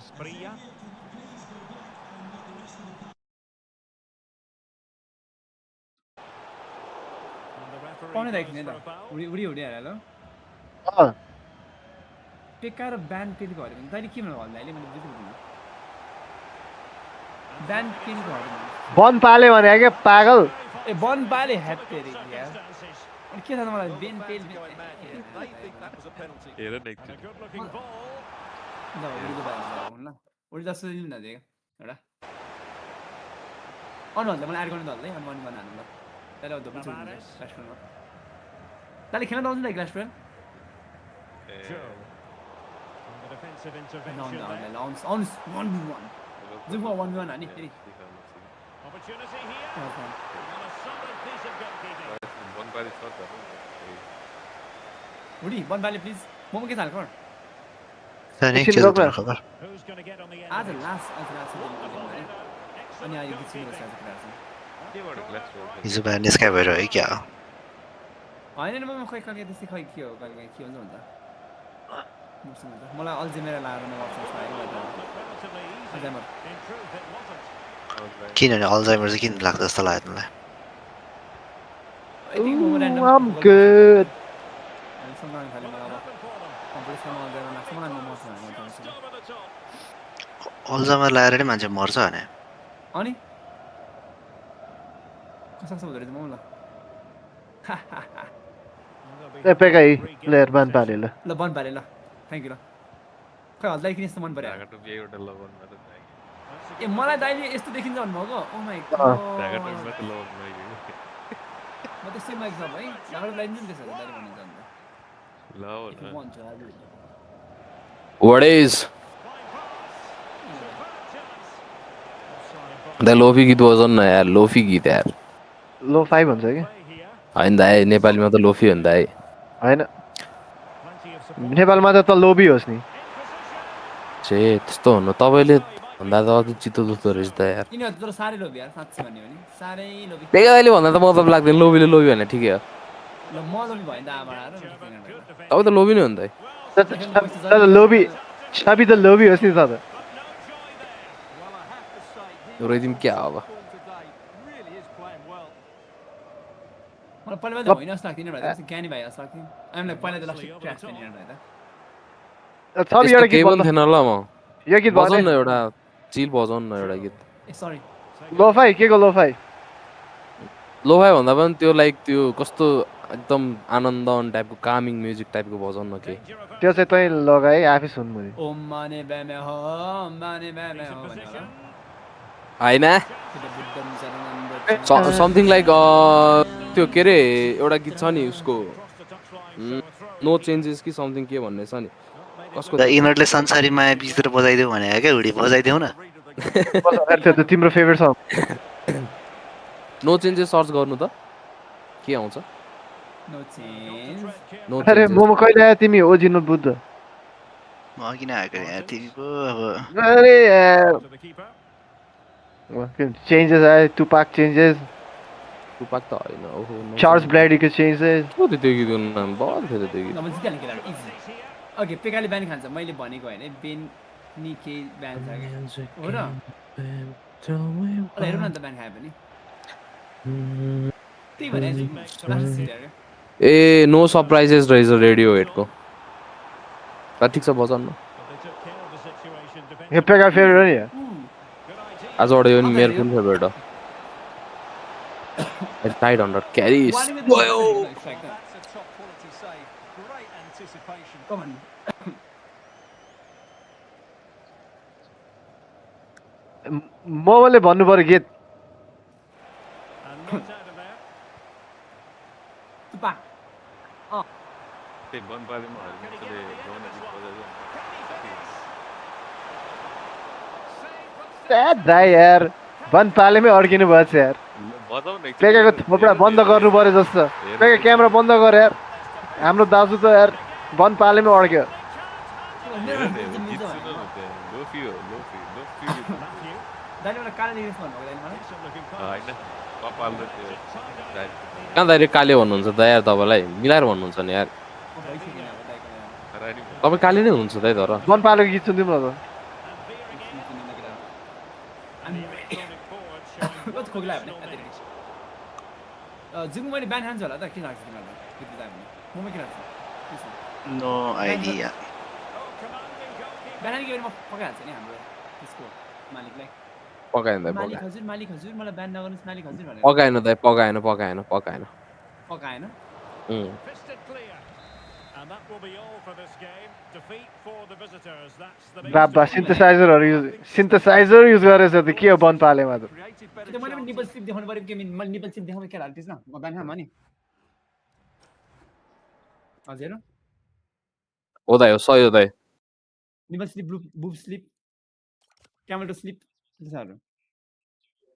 Asprilla. And the referee पाउने blows दाइक नि for त a foul. उडी उडी उडी हाल्यो बेकार ब्यान पेलको हरे भने तैँले के भन्नु भन्दा अहिले मैले बुझ्नु ब्यान पेलको हरे भने बन पाले भने क्या पागल ए बन बाले ह्याट तेरी यार Circumstances. अनि के थाहा मलाई Well, Ben the pale fans are going mad here. They think that was a penalty. हेर न And a एकचोटि good-looking ball. ल उडीको बारे ल उडी जस्तो लिनु न दिएको एउटा अनुभन्दा मलाई एड गर्नु त है अनि मन बनाउनु ल त्यसलाई धोपी छोड्नु क्लास फ्रेन्डमा त्यसले खेल्न आउँछ नि class friend Joe. And the defensive intervention नआउनु there. आउनु आउनु 1v1 जुन 1v1 हानि फेरि Opportunity here. And a solid piece of goalkeeping. बन पाले सर्च उडी बनबाले प्लिज मोमो के थाल्छ एकछिन गफ न। Who's going to get on the end? आज of it? लास्ट अनि Wonderful आज header. अनि Excellent अहिले गीत goalkeeping. सुनिरहेको छ क्लास केबाट ग्लास हिजो बिहान निस्काइ भएर है क्या होइन नि म खोइ कहिले त्यस्तै खोइ के हो कहिले के हुन्छ भन्छ मलाई अल्जिमेर लाएर म अप्सन्स पाएँ Relatively easy. Alzheimer In truth, it wasn't. किनभने अल्जाइमर चाहिँ किन लाग्छ जस्तो लाग्यो मलाई I'm good सँगै खाली Well, मलाई it happened for them. कम्पिटिसनमा अल्जाइमर लाग्छ मलाई म मर्छु भने Just over the top. Alzheimer लगाएर नै मान्छे मर्छ भने अनि कसो हुँदो रहेछ म ल ए पेकाई प्लेयर बन पाले ल ल बन पारे ल थ्याङ्क यू ल खै हल्दै किन यस्तो मन पर्यो ढाका टोपी एउटा लगनमा त ए मलाई दाइले यस्तो देखिन्छ भन्नुभएको ओ माई ढाका टोपीमा त लगन मैले म त्यस्तै माइक छ भाइ ढाका लाइन पनि त्यसो दाइले भन्नुहुन्छ अन्त ल If you want to, I will. What is the lofi गीत बजाउनु न यार लोफी गीत यार लो 5 भन्छ कि होइन दाइ नेपालीमा त लोफी हो नि दाइ हैन नेपालमा त लोबी होस् नि छे त्यस्तो हुनु तपाईँले भन्दा त अझ चित्त दुख्दो रहेछ त यार किन तर साह्रै लोभी यार साँच्चै भन्यो भने साह्रै लोभी बेगाले भन्दा त मतलब लाग्दैन लोभीले लोभी भने ठिकै हो ल म लोभी भयो नि त आबाट तपाईँ त लोभी नै हो नि दाइ तर लोबी साबी त लोबी होस् नि त Well, I have to say, he रोइदिम क्या अब performed today. Really is playing well. मलाई पहिला त होइन जस्तो लाग्थ्यो नि भाइ ज्ञानी भाइ जस्तो लाग्थ्यो आइमलाई पहिला त लास्ट क्र्यास थियो नि भाइ त सब त्यस्तो एउटा केही गीत पनि बजाउनु थिएन ल म यो गीत बजाउनु भने न एउटा चिल बजाउनु न एउटा गीत ए सरी लोफाई के को लोफाई लोफाई भन्दा पनि त्यो लाइक त्यो कस्तो एकदम आनन्दन टाइपको कामिङ म्युजिक टाइपको बजाउनु न केही त्यो चाहिँ तै लगाए आफै सुन्नु नि ओम माने बेमे हो भन्ने होला होइन बुद्धम शरणं समथिङ लाइक त्यो के अरे एउटा गीत छ नि उसको नो चेन्जेस कि समथिङ के भन्ने छ नि कसको र यिनीहरूले संसारी माया बिचतिर बजाइदेऊ भने क्या हुडी बजाइदेऊ न त्यो त तिम्रो फेभरेट सङ नो चेन्जेस सर्च गर्नु त के आउँछ नो चेन्ज नो अरे चेन्जेस मोमो कहिले आयो तिमी ओजिनो बुद्ध अघि नै आएको यार तिमी पो अब अरे यार To the keeper. चेन्जेस आयो टुपाक चेन्जेस टुपाक त होइन ओहो चार्ल्स ब्ल्याडीको चेन्जेस के हो त्यो देखिदिनु नाम बल थियो त्यो नम्बर जितिहाल्ने केटाहरू इजी ओके पेकाले ब्यान खान्छ मैले भनेको होइन बेन नि के ब्यान छ क्या हो र हेरौँ न त ब्यान खायो भने त्यही भने लास्ट जित्यो ए नो सरप्राइजेस रहेछ रेडियो हेडको ठिक छ बजाउनु यो पेका फेभरेट हो नि आजबाट यो नि मेरो पनि फेभरेट हो टाइट अन्डर क्यारी That's a top quality save. Great anticipation. Come on. मोमोले भन्नु पर्यो गीत And not out of there. Tupak. त्यही बनपालेमा हर्किँदै गाउन गीत बजाउँछ दाइ यार बन पालेमै अड्किनु भएछ यार बजाउ न पेकाको थोपडा बन्द गर्नु पर्यो जस्तो पेका क्यामेरा बन्द गर यार हाम्रो दाजु त यार बन पालेमै अड्क्यो गीत सुन न त्यहाँ लोफी हो लोफी लोफी दाइले मलाई कालो निरेस भन्नुभयो दाइले मलाई होइन कपाल र त्यो कहाँ दाइरेक्ट काले भन्नुहुन्छ त यार तपाईँलाई मिलाएर भन्नुहुन्छ नि यार भइसक्यो अब दाइको खरानी तपाईँ काले नै हुनुहुन्छ दाइ तर बन पालेको गीत सुनिदिउँ न कति खोक्ला भने जुन मैले ब्यान खान्छु होला त के लाग्छ तिमीलाई त्यति दाइ भने ममै के लाग्छ नो आइडिया ब्यान के म पकाइहाल्छु नि हाम्रो त्यसको मालिकलाई पकाएन दाइ मालिक हजुर मलाई ब्यान नगर्नुहोस् मालिक हजुर भनेर पकाएन दाइ पकाएन पकाएन Fisted clear. And that will be all for this game. Defeat for the visitors. That's the Baba synthesiser use गरेछ त के हो बन पालेमा त Created त्यो better मैले पनि निपल chances. स्लिप देखाउनु पर्यो कि मैले निपल स्लिप देखाउनु के लाग्छ न म ब्यान खामा नि हजुर हो दाइ हो सही हो दाइ nipple slip boob slip camel toe slip त्यस्तोहरू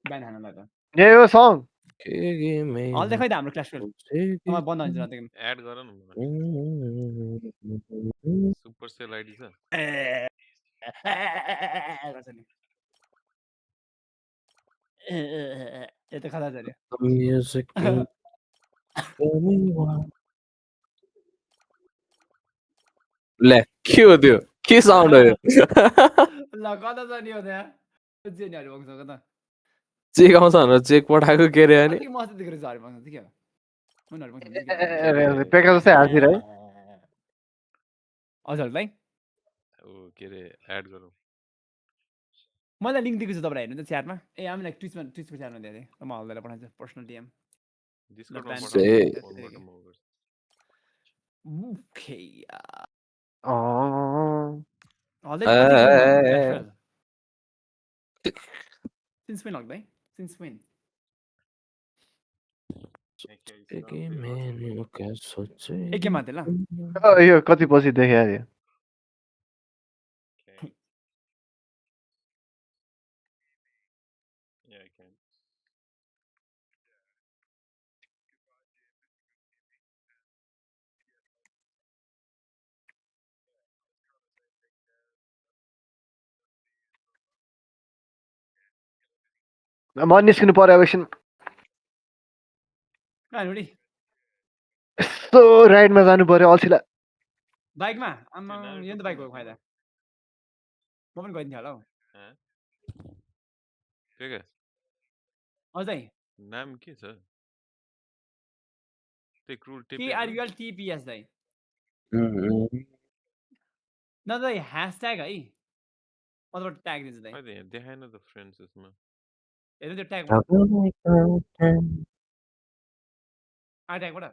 ब्यान खानलाई त ए हो सङ हल देखाइ त हाम्रो क्लास ट्वेल्भ बन्द हुन्छ न त्यो एड गर न सुपर सेल आइडी छ यो त खतरा छ ले के हो त्यो के साउन्ड हो यो ल कता छ नि हो त्यहाँ जेनीहरू बङ्सँग त चेक आउँछ भनेर चेक पठाएको के अरे अनि अलिक मस्त देखेर झरी बङ्छ के हो उनीहरू बङ्छ पेका जस्तै हाल्थी है हजुर भाइ ओ के अरे एड गरौँ मलाई लिङ्क दिएको छु तपाईँलाई हेर्नु त च्याटमा ए हामीलाई ट्विचको च्याटमा दिएको थिएँ म हल्दालाई पठाउँछु पर्सनल डिएम डिस्कर्डमा plan पठाऊ, चाहिँ- फोनबाट म गर्छु। ओके अँ हल्दै सिन्स वेन हल्दै सिन्स वेन एकै माथि ल यो कति पछि देखे अरे Yeah, I can. म निस्किनु पर्यो अब एकछिन कहाँनिर यस्तो राइडमा जानु पर्यो अल्छीलाई बाइकमा आमा यो नि त बाइक हो फाइदा म पनि गइदिन्थेँ होला हौ के के अझै नाम के छ त्यही क्रुल टिप केआरयुएल टिपिएस दाइ न दाइ ह्यासट्याग है अथवा ट्याग दिन्छु दाइ अहिले यहाँ देखाएन त फ्रेन्ड्स यसमा हेर्नु त्यो ट्याग ट्यागबाट ए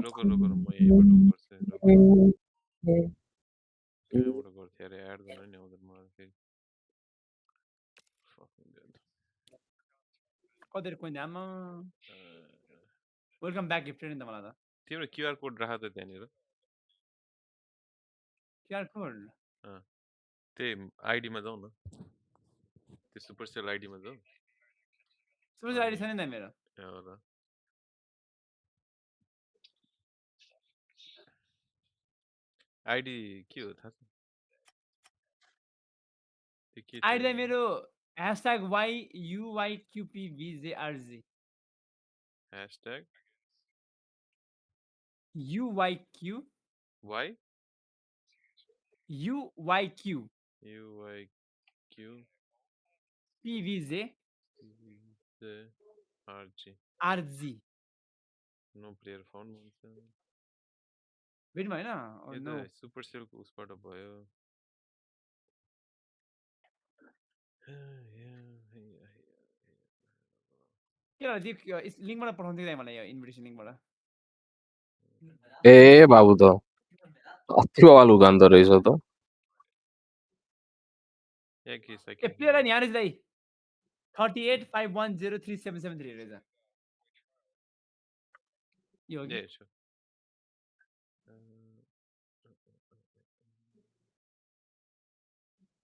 रोक रोक म यहीँबाट गर्छु रोक कहाँबाट गर्थेँ अरे एड गर्न नि आउँदैन मलाई फेरि कति कोइन आमा वेलकम ब्याक गिफ्ट नि त मलाई त तिम्रो क्युआर कोड राख त त्यहाँनिर क्युआर कोड त्यही आइडीमा जाउँ न त्यो सुपर सेल आइडीमा जाउँ सुपर आइडी छैन नि त मेरो हो र आइडी के हो थाहा छ त्यो के आइडी चाहिँ मेरो #YUYQPVJRG hashtag UYQ Y UYQ UYQ PVJ RG RG no player found भन्छ भेट्नु भएन यो नो त सुपर सेलको उसबाट भयो के होला त्यो लिङ्कबाट पठाउँदै मलाई यो इन्भिटेसन लिङ्कबाट ए बाबु त अति बवाल उदान्दो रहेछ त या के छ ए प्लेयर नि यहाँ रहेछ दाइ 38510373 रहेछ यो हो कि छ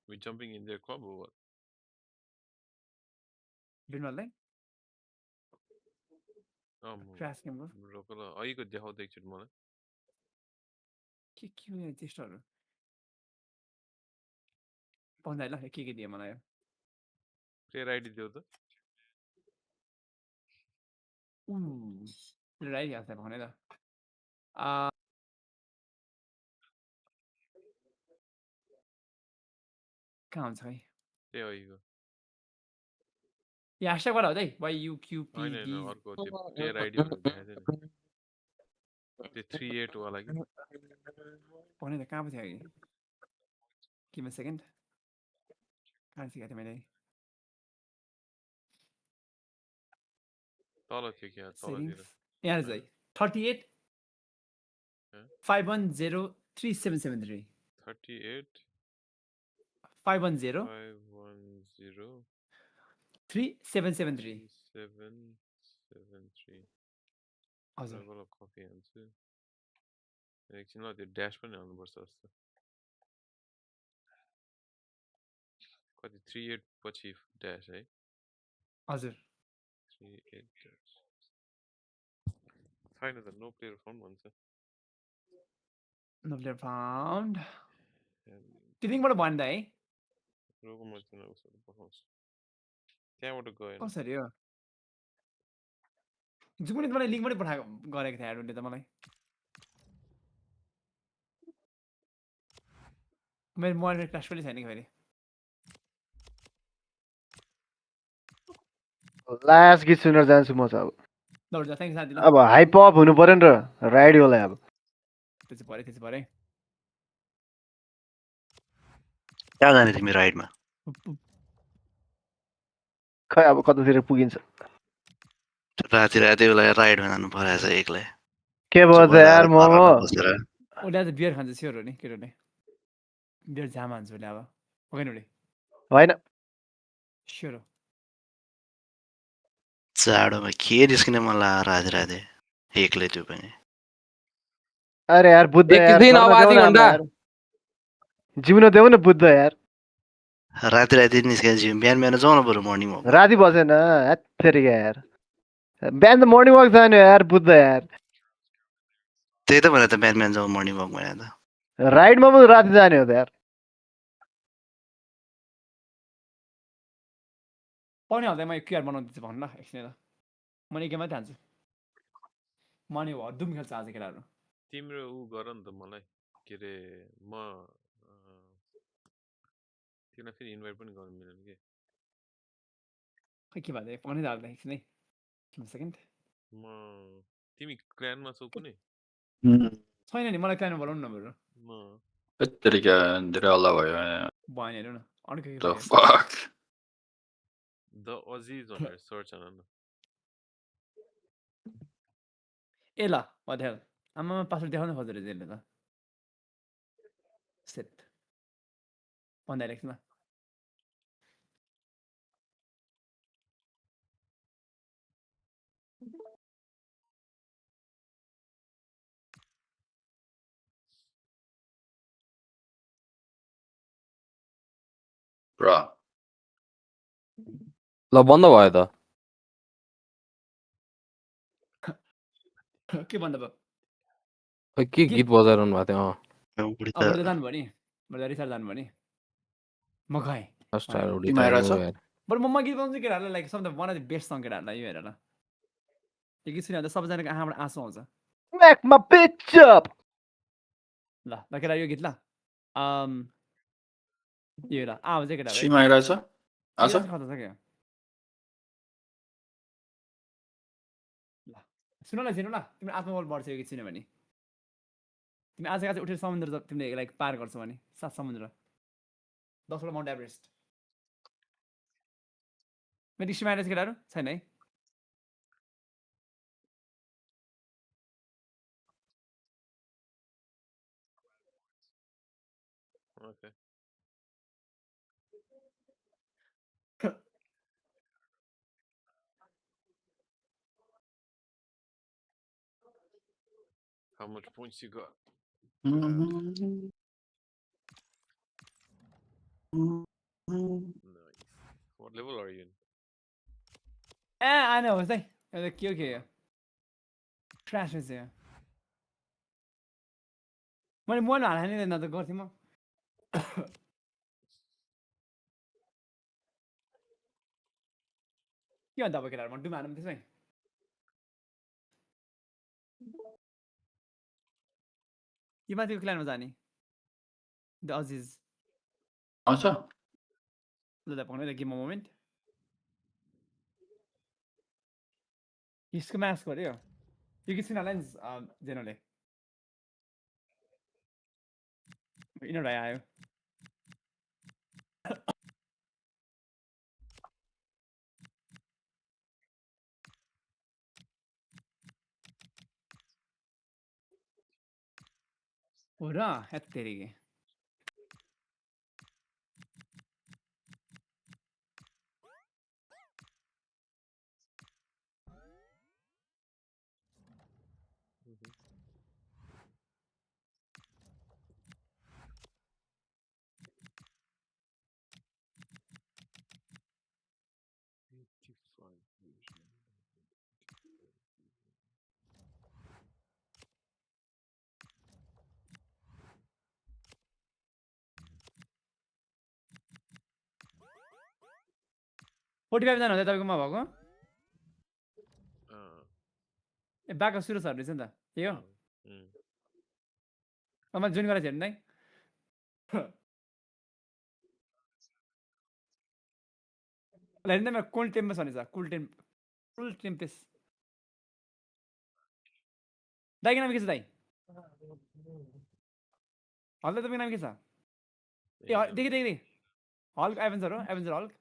we jumping in their club or what भेट्नु होला म क्रास गेम रोकल अहिको देखाउँदै एकचोटि मलाई के हुने त्यस्तोहरू पाउँदा ल के दियो मलाई प्लेयर आइडी देऊ त प्लेयर आइडी हाल्छ भने त कहाँ हुन्छ है त्यही अहिको यहाँ ह्यासट्यागबाट हो दाइ YUQPV होइन अर्को त्यो प्लेयर आइडी भनेर देखाएको थियो नि त्यो 38 वाला कि भने त कहाँ पो थियो अघि किन सेकेन्ड कहाँ सिकाएको थिएँ मैले तल थियो क्या तलतिर यहाँ चाहिँ 38 510373 38 510 510 3773 773 हजुर ल कपी हाल्छु एकछिन ल त्यो ड्यास पनि हाल्नुपर्छ जस्तो कति 38 पछि ड्यास है हजुर 38 ड्यास छैन त नो प्लेयर फाउन्ड भन्छ नो प्लेयर फाउन्ड त्यो लिङ्कबाट भन्दा है रोको म चाहिँ उसहरू पठाउँछु त्यहाँबाट गएन कसरी हो जुमुले मलाई लिङ्कबाटै पठाएको गरेको थियो एडमिनले त मलाई मेरो मोबाइलमा क्रास पनि छैन कि फेरि लास्ट गीत सुनेर जान्छु म चाहिँ ल थ्याङ्क साथी ल अब हाइप अप हुनु पर्यो नि र राइडियोलाई अब त्यसै परे कहाँ जाने तिमी राइडमा खै अब कतातिर पुगिन्छ राति बेला राइडमा जानु परेछ एक्लै के भयो त यार मोमो बसेर उसले आज बियर खान्छ स्योर हो नि केटोले बियर जामा हान्छ उसले अब होइन उसले होइन स्योर हो जाडोमा के निस्किने मन लाग्यो राति एक्लै त्यो पनि अरे यार बुद्ध यार एकदिन अब आधी घन्टा जिउन देऊ न बुद्ध यार राति निस्केर बिहान जाउँ न बरु मर्निङ वक राति बसेन हेत्तेरिका यार बिहान त मर्निङ वक जाने यार बुद्ध यार त्यही त भनेर त बिहान जाउँ मर्निङ वक भने त राइडमा पो राति जाने हो त यार पाउने हल्दा म क्युआर बनाउँदैछु भन्नु ल एकछिन ल मैले गेम मात्रै हान्छु मर्निङ वक दुम खेल्छ आज केटाहरू तिम्रो ऊ गर नि त मलाई के अरे म तिमीलाई फेरि इन्भाइट पनि गर्नु मिलेन कि खै के भन्दै पाउने त हाल्दा एकछिन है सेकेन्ड म तिमी क्ल्यानमा छौ कुनै छैन नि मलाई क्लाइनमा बोलाउनु न बरु म यत्तिका धेरै हल्ला भयो भएन हेरौँ न अरू के The fuck? द अजिज भनेर सर्च हान न ए ल what the hell आमामा पासवर्ड देखाउन खोज्दो रहेछ यसले त सेट भन्दा एकछिन ल Bro. ल बन्द भयो त के भन्दा भयो खै के गीत बजाइरहनु भएको थियो बुढी अब त बढ्दै जानुभयो नि बढ्दै रिसार जानुभयो नि म गएँ अस्टार उडी टिम त आइरहेछ हो यार बरु म गीत गाउँछु केटाहरूलाई like some the one of the best song केटाहरूलाई यो हेर ल यो गीत सुन्यो भने सबैजनाको आँखाबाट आँसु आउँछ Smack my bitch up. ल ल केटा यो गीत ल यो ल आवाज चाहिँ केटाहरू है टिम आइरहेछ यो आछ चाहिँ खतरा छ क्या ल सुन ल ल तिम्रो आत्मबल बढ्छ यो गीत सुन्यो भने तिमी आज आज उठेर समुद्र तिमीले लाइक पार गर्छौ भने 7 समुद्र 10 माउन्ट एभरेस्ट मेरो टिस्टमा आइरहेछ केटाहरू छैन है Okay. How much points you got? Nice. What level are you in? आएन होस् है यो के हो के यो ट्रास रहेछ यो मैले मोबाइलमा हाल्ने न त गर्थेँ म के भन्दा अब केटाहरू म डुम हालौँ त्यसमै यो माथिको क्लानमा जाने द अजिज आउँछ ल पाउने ल गिभ म मोमेन्ट यसको म्याच गऱ्यो यो गीत सुनालाई नि जेनोले यिनीहरू आयो हो र हेत्तेरिके फोर्टी फाइभ जना हुँदै तपाईँकोमा भएको ए ब्याकअप सुरु छ रहेछ नि त यो मैले जोइन गरेर हेर्नु है हेर्नु मेरो कुल टेम्पेस भनेछ कुल टेम्पेस दाइको नाम के छ दाइ हल्दा तपाईँको नाम के छ ए देखि हल्क एभेन्जर हो एभेन्जर हल्क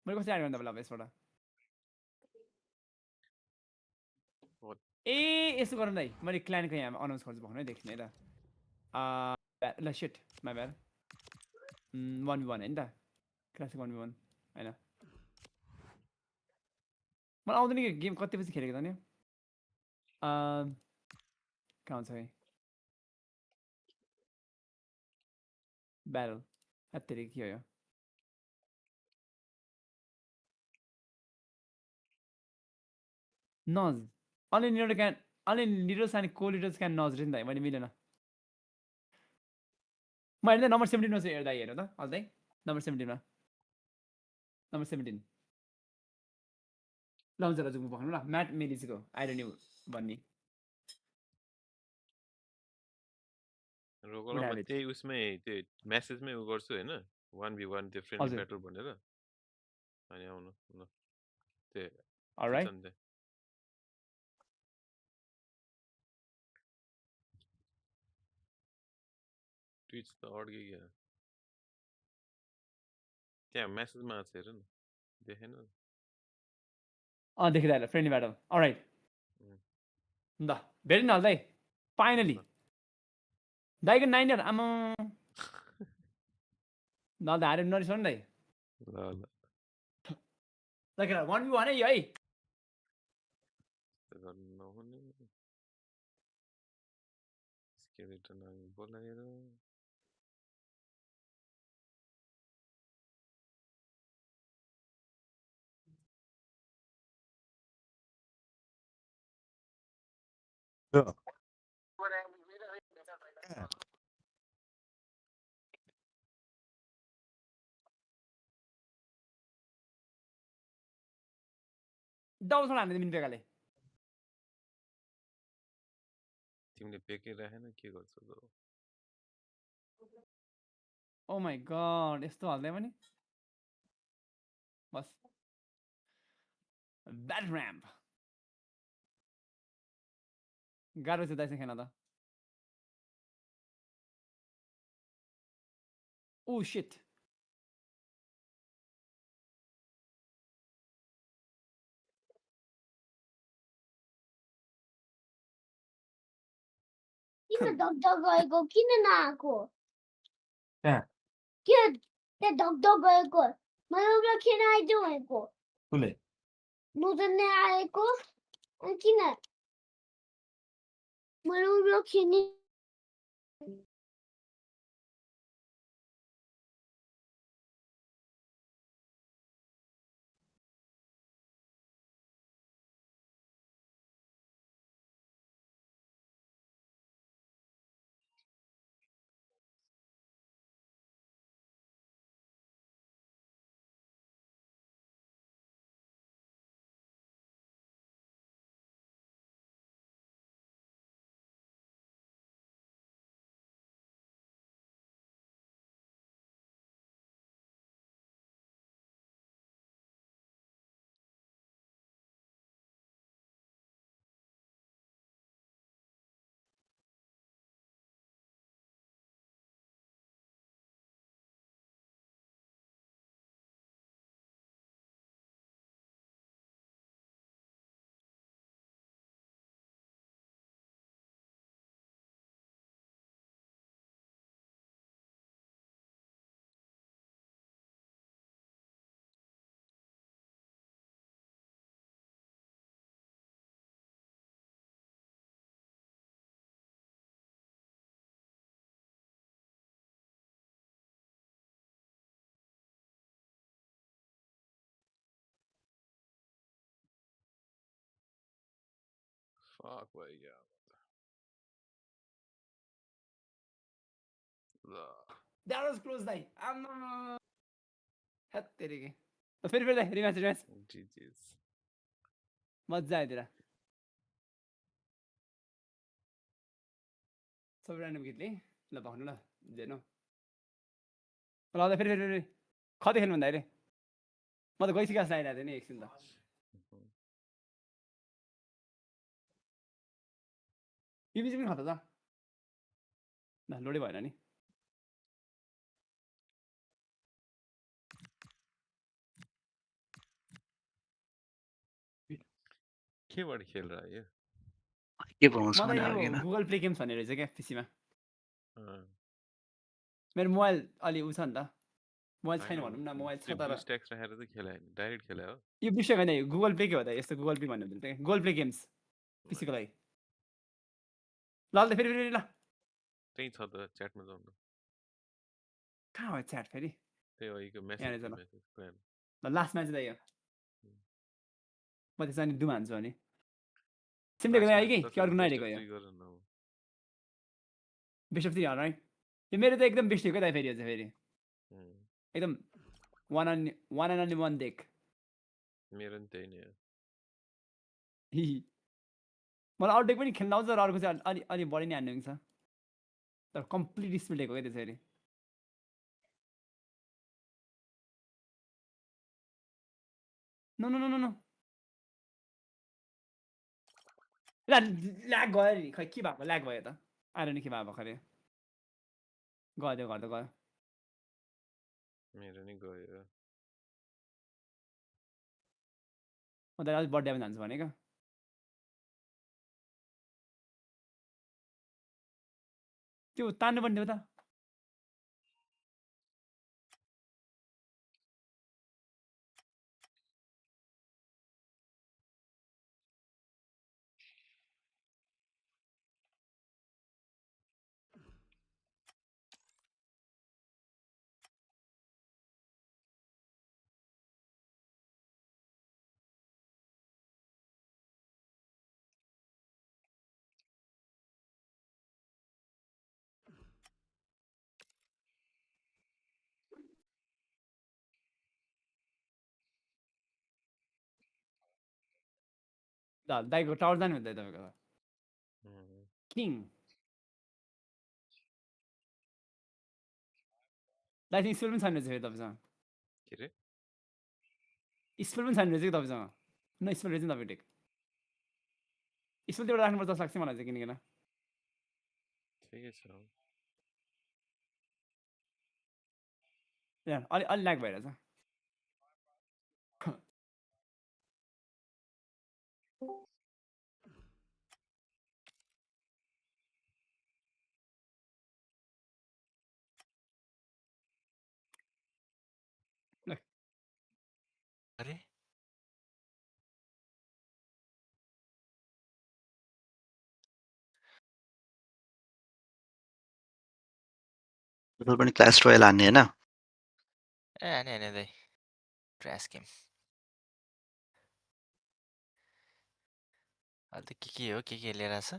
मैले कसरी आयो भने तपाईँलाई अब यसबाट ए यसो गरौँ दाइ मैले क्लानको यहाँ अनाउन्स गर्छु भर्नु है देखिने है त ल सेट माई ब्याड 1v1 होइन त क्लासिक 1v1 होइन मलाई आउँदैन कि गेम कति पछि खेलेको त नि कहाँ छ है ब्यारल हत्तेरी के हो यो नज अलि लिडर्स एन्ड को लिडर्स क्यान नज रे नि त मैले मिलेन म हेर्दै नम्बर 17 मा चाहिँ हेर्दा हेर्नु त अझै नम्बर 17 मा नम्बर 17 ल हुन्छ ल जुम पक्नु ल म्याट मेलिजको आइरनी भन्ने रोगोला म त्यही उसमै त्यो मेसेजमै उ गर्छु हैन 1v1 त्यो फ्रेन्डली ब्याटल भनेर अनि आउनु ल त्यो अलराइट ट्विच त अड्के क्या त्यहाँ मेसेजमा छ हेर न देखेन देखिरहेको फ्रेन्डली ब्याटल अलराइट ल भेरि न दाइ फाइनली दाइको 9 आमा ल त हारे नरिसाउनु दाइ ल ल 1v1 है यो है गर्नु नहुने स्केलेटन हामी बोलाएर डाउन हान्ने मिन बेगाले तिमीले बेकै राखेन के गर्छौ त ओ माय गॉड यस्तो हाल्दै पनि बस ब्याड र्याम्प गाह्रो छ दाइसँग खेल्न त ओ शिट किन धक्धक गएको किन नआएको कहाँ के त्यहाँ धक्धक गएको मैले उसलाई खेर आइदियो भनेको कसले म त नआएको अनि किन मैले उसलाई खेर्ने फक भयो यार ल That was close दाइ आम्मा हेत तेरिके फेरि दाइ रिम्याच जिजिस मजा आयो तेरा सबै ऱ्यान्डम गीतले ल भन्नु ल जेनो ल फेरि फेरि फेरि खतै खेल्नु भन्दा अरे म त गइसकेको जस्तो आइरहेको थिएँ नि एकछिन त यो बिच पनि खत त ल लोडै भएन नि केबाट खेल रहा यो के बनाउँछ म त भने यो अर्केन गुगल प्ले गेम्स भन्ने रहेछ क्या पिसीमा अँ, मेरो मोबाइल अलि उ छ नि त मोबाइल छैन होइन, भनौँ न मोबाइल छ त्यो तर बुस्ट ट्याक्स राखेर त खेलायो नि डाइरेक्ट खेलायो हो यो विषय होइन यो गुगल प्ले के हो त यस्तो गुगल प्ले भन्नु हुँदैन गुगल प्ले गेम्स पिसीको लागि ल ल फेरि फेरि ल त्यही छ त च्याटमा जाउँ न कहाँ हो च्याट फेरि त्यही अहिलेको यहाँ मेसेज रहेछ ल मेसेज प्लान ल लास्ट म्याच त यो म त्यसमा नि दुम हान्छु अनि सिम्लेको लास्ट आयो म्याच कि त के अर्को बेस्ट नआइदिएको अफ यो 3 गरेर न बेस्ट अफ 3 है यो मेरो त एकदम बेस्ट हो क्या त फेरि यो चाहिँ फेरि एकदम one and only one deck मेरो नि त्यही नै हो मलाई अरू डेक पनि खेल्न आउँछ र अर्को चाहिँ अलि अलि बढी नै हान्ने हुन्छ तर कम्प्लिट स्पिड दिएको क्या त्यो फेरि no no no no no lag गयो नि खै के भएको ल्याग भयो त आएर नि के भएको खरे गयो त्यो घर त गयो मेरो नि गयो म त अलिक बर्थडेमा जान्छु भने क्या त्यो तान्नु पर्ने हो त ल दाइको टावर जाने भन्दै तपाईँको किङ दाइ चाहिँ स्पेल पनि छैन रहेछ फेरि तपाईँसँग के रे स्पेल पनि छैन रहेछ कि तपाईँसँग न स्पेल रहेछ नि तपाईँ टेक स्पेल त्यो एउटा राख्नुपर्छ जस्तो लाग्छ मलाई चाहिँ किनकन ठिकै छ अलि अलि ल्याग भइरहेछ अरे पनि क्लास रोयल हान्ने होइन ए हाने हाने दाइ ट्र्यास गेम अहिले त के हो के लिएर आछ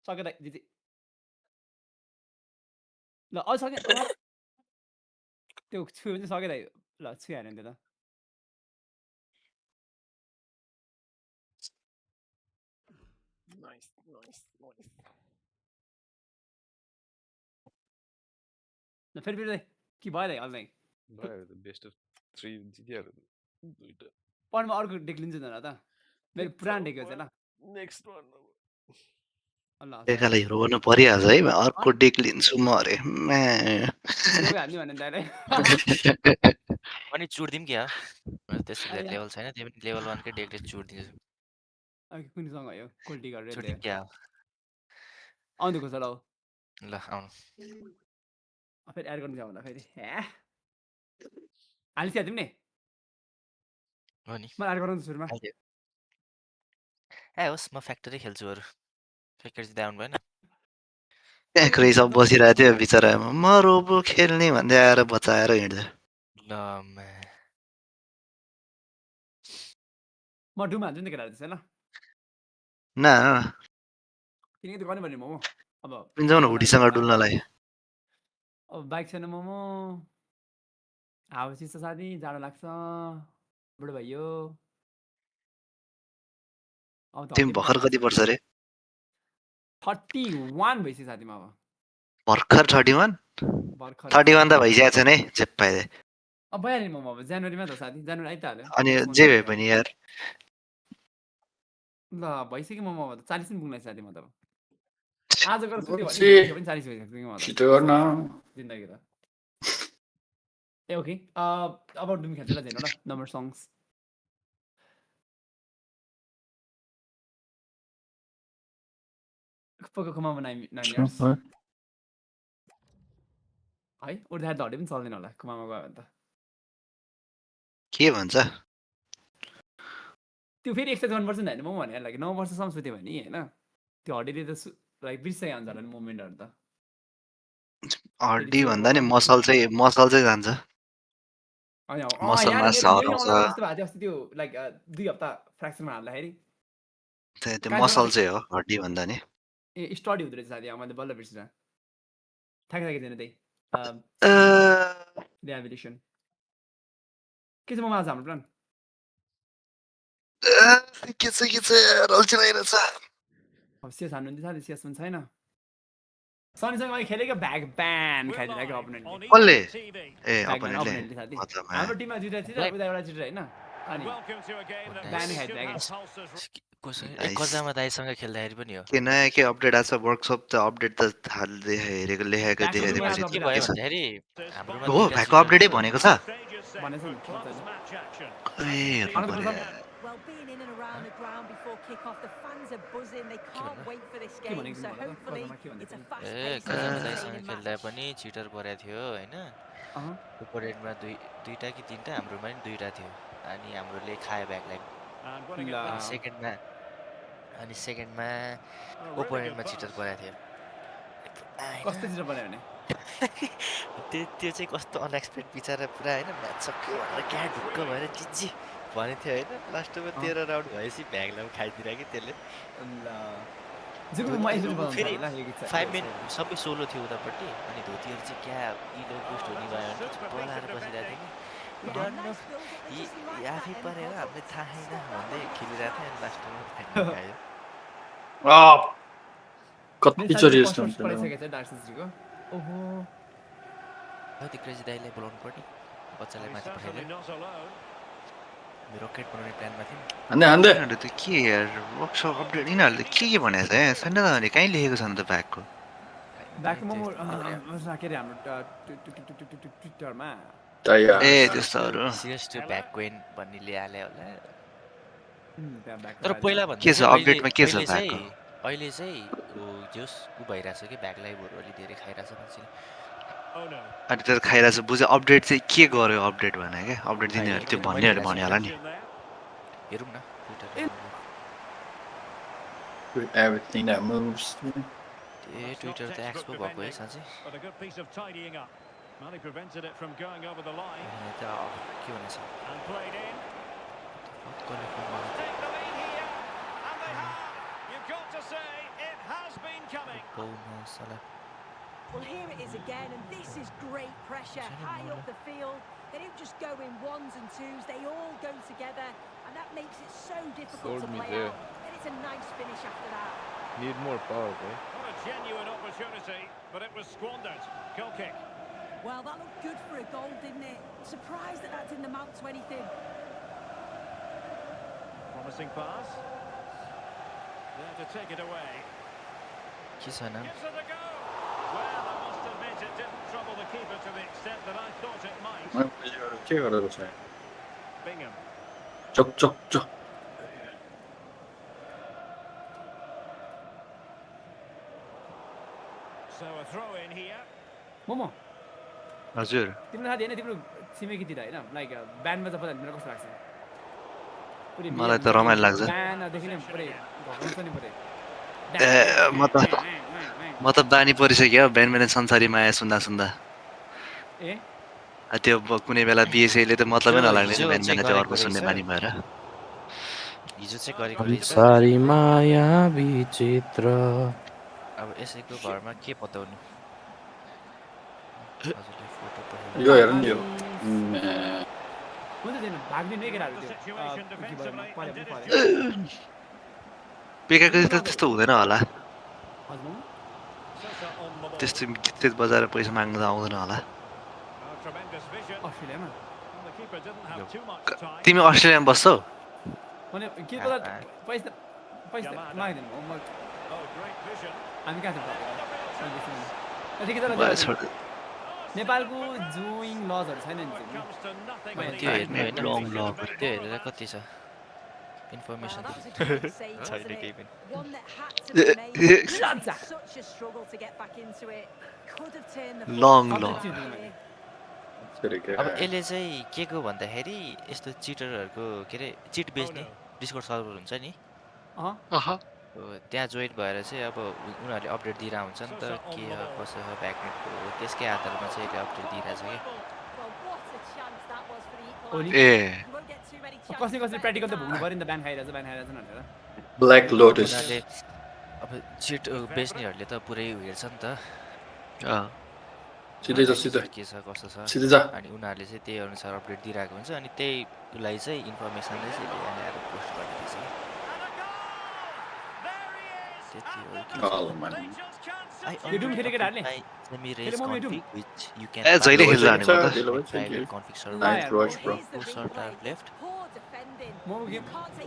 सक्यो दाइ दिदी ल अझ सक्यो त्यो छुयो भने चाहिँ सक्यो दाइ ल छुइहाल्यो नि त्यो त नाइस नाइस नाइस ल फेरि फेरि दाइ के भयो दाइ अहिले भयो त बेस्ट अफ 3 जितिहाल्यो दुईटा पढ्नुमा अर्को डेक लिन्छु नि त मेरो पुरानो डेक हो चाहिँ ल नेक्स्ट वान ल एकालाई हिरो गर्नु परिहाल्छ है अर्को डेक लिन्छु म अरे हाल्ने भने दाइ अनि चुड्दिउँ क्या त्यस्तो लेभल छैन त्यो पनि लेभल 1 कै डेकले चुड्दिन्छु कुनसँग हो क्वालिटी गरेर चुड्दिउँ क्या आउँदै खोज्छ ल ल आउनु फेरि एड गर्नु छ होला फेरि हालिसक्यो तिमी नि हो नि म एड गराउँछु सुरुमा ए होस् म फ्याक्टरी खेल्छु अरू फ्याक्टरी चाहिँ आउनु भएन त्यहाँ क्रेज सब बसिरहेको थियो बिचरा म रोबो खेल्ने भन्दै आएर बचाएर हिँड्छ ल म डुम हाल्छु नि केटाहरू त्यसै ल न किनकि त गर्नु पर्ने मोमो अब जाउँ न हुडीसँग डुल्नलाई अब बाइक छैन मोमो हावा चिस्छ साथी जाडो लाग्छ बुढो भइयो अब त तिमी भर्खर कति पर्छ अरे 31 भइसक्यो साथी म अब भर्खर 31 भर्खर 31 त भइसकेको छ नि चेप्पाइदे अब भइहाल्यो नि मोमो अब जनवरीमा त साथी जनवरी आइ त हाल्यो अनि जे भए पनि यार ल भइसक्यो मोमो अब त 40 पनि पुग्न साथी म त आज गएर सुत्यो भने बुझ्छु। भोलि पनि 40 भइसक्छ कि म त छिटो गर्न जिन्दगी त ए ओके अब डुम खेल्छु ल झेन ल नम्बर सङ्ग्स पोको कुमामा 9 इयर्स है उर्दा धडे पनि चल्दैन होला कुमामा गयो भने त के भन्छ त्यो फेरि एक्सर्साइज गर्नुपर्छ नि होइन म भने लाइक 9 वर्षसम्म सुत्यो भने होइन त्यो हड्डीले त लाइक बिर्सै हुन्छ होला नि मुभमेन्टहरू त हड्डी भन्दा नि मसल चाहिँ जान्छ मसल मास हराउँछ जस्तो भएको थियो अस्ति त्यो लाइक 2 हप्ता फ्र्याक्चरमा हाल्दाखेरि त्यो मसल चाहिँ हो हड्डी भन्दा नि ए स्टडी हुँदो रहेछ साथी मैले बल्ल बिर्सिन थाकेको छैन त्यही रिहेबिलिटेसन के छ ममा आज हाम्रो प्लान के छ यार अल्छी लागिरहेछ अब सिएस हान्नु साथी सिएस पनि छैन सनीसँग अहिले खेलेको ब्याक ब्यान खाइदिरहेको अपोनेन्टले कसले ए अपोनेन्टले साथी हाम्रो टिममा दुईटा थियो उता एउटा थियो होइन अनि ब्यान खाइदिरहेको कजामा दाइसँग खेल्दाखेरि पनि हो के नयाँ के अपडेट आएको छ वर्कसप त अपडेट त लेखेको भन्दाखेरि हो भएको अपडेटै भनेको छ Well, being in and around the ground before kick-off, the fans are buzzing. They can't wait for this game. So hopefully, it's a fast-paced entertaining खेल्दा match. पनि चिटर परेको थियो होइन त्यो परेडमा दुईटा कि तीनटा हाम्रोमा पनि दुईटा थियो अनि हाम्रोले खायो ब्याकलाई अनि सेकेन्डमा ओपोनेन्टमा चिटर परेको थियो कस्तो चिटर पऱ्यो भने त्यो चाहिँ कस्तो अनएक्सपेक्टेड बिचरा पुरा होइन म्याच सक्यो भनेर क्या ढुक्क भएर चिजी भनेको थियो होइन लास्टमा 13 राउन्ड भएपछि भ्यागलाम खाइदिएर कि त्यसले फेरि 5 मिनट सबै सोलो थियो उतापट्टि अनि धोतीहरू चाहिँ क्या इलो बुस्ट हुने भयो भने बोलाएर बसिरहेको थियो कि आफै परेर हामीले थाहा छैन भन्दै खेलिरहेको थियो अनि लास्टमा खायो कतिचोटि यस्तो हुन्छ ओहो कति क्रेजी दाइलाई बोलाउनु पर्ने बच्चालाई माथि पठाइदियो रकेट बनाउने प्लानमा थियो यिनीहरूले त के यार वर्कसप अपडेट यिनीहरूले त के भनेको छ छैन त भने कहीँ लेखेको छ नि त ब्यागको ब्याकमा के अरे हाम्रो ट्विटरमा ए त्यस्तोहरू सिरियस टु ब्याक क्वेन भन्ने ल्याले होला तर पहिला भन्दा के छ अपडेटमा के छ ब्यागको अहिले चाहिँ जोस भइरहेछ कि ब्याकलाई बरु अलि धेरै खाइरहेछ मान्छेले अनि त्यो खाइरहेछ बुझ्यो अपडेट चाहिँ के गर्यो अपडेट भने क्या अपडेट दिनेहरू त्यो भन्नेहरू भन्यो होला नि हेरौँ न Everything that moves. ट्विटर त एक्सपो भएको है साँच्चै Well, he prevented it from going over the line. के भनेछ And played in. Take the lead here. And they have. You've got to say, it has been coming. Well, here it is again, and this is great pressure high up the field. They don't just go in ones and twos, they all go together, and that makes it so difficult to play out. And it's a nice finish after that. Need more power, bro. What a genuine opportunity, but it was squandered. Goal kick. Well, that looked good for a goal, didn't it? Surprised that didn't amount to anything. Promising pass. There to take it away. Gives it a go. Well, I must admit it didn't trouble the keeper to the extent that I thought it might. के गरेको छ Bingham. Chak Chak Chak So a throw in here. Momo हजुर तिम्रो साथी होइन तिम्रो छिमेकीतिर होइन like ब्यान्डमा चाहिँ पता कस्तो लाग्छ मलाई त रमाइलो लाग्छ ब्यान्डदेखि नै पुरै घटाउँछ नि पुरै म त बानी परिसक्यो बिहान बिहान संसारी माया सुन्दा सुन्दा ए त्यो कुनै बेला बिएसएले त मतलबै नलाग्ने बिहान बिहान त्यो अर्को सुन्ने बानी भएर हिजो चाहिँ गरेको रहेछ संसारी माया विचित्र अब यसैको भरमा के बताउनु हजुरले फोटो यो हेर नि यो हुन्छ छैन भाग्दिनु है केटाहरू बेकारको त त्यस्तो हुँदैन होला त्यस्तो गीत बजाएर पैसा माग्नु त आउँदैन होला अस्ट्रेलियामा तिमी अस्ट्रेलियामा बस्छौ भने के पता पैसा पैसा माग्दैन हामी कहाँ छ नेपालको जुइङ लजहरू छैन नि त्यो हेर्नु होइन त्यो हेरेर कति छ इन्फर्मेसन छैन केही पनि लङ लङ अब यसले चाहिँ के को भन्दाखेरि यस्तो चिटरहरूको के अरे चिट बेच्ने डिस्कर्ड सर्भर हुन्छ नि त्यहाँ जोइन भएर चाहिँ अब उनीहरूले अपडेट दिइरहेको हुन्छ नि त के कसो ब्याकनेटको त्यसकै आधारमा चाहिँ यसले अपडेट दिइरहेछ कि ए कसै कसै प्र्याक्टिकल त भुग्नु पऱ्यो नि त बिहान खाइरहेछ भनेर ब्ल्याक लोटस अब चिट बेच्नेहरूले त पुरै हेर्छ नि त सिधै जा सिधै के छ कसो छ सिधै जा अनि उनीहरूले चाहिँ त्यही अनुसार अपडेट दिइरहेको हुन्छ अनि त्यहीलाई चाहिँ इन्फर्मेसनले चाहिँ ल्याएर पोस्ट गरिदिन्छ जहिले खेल्दा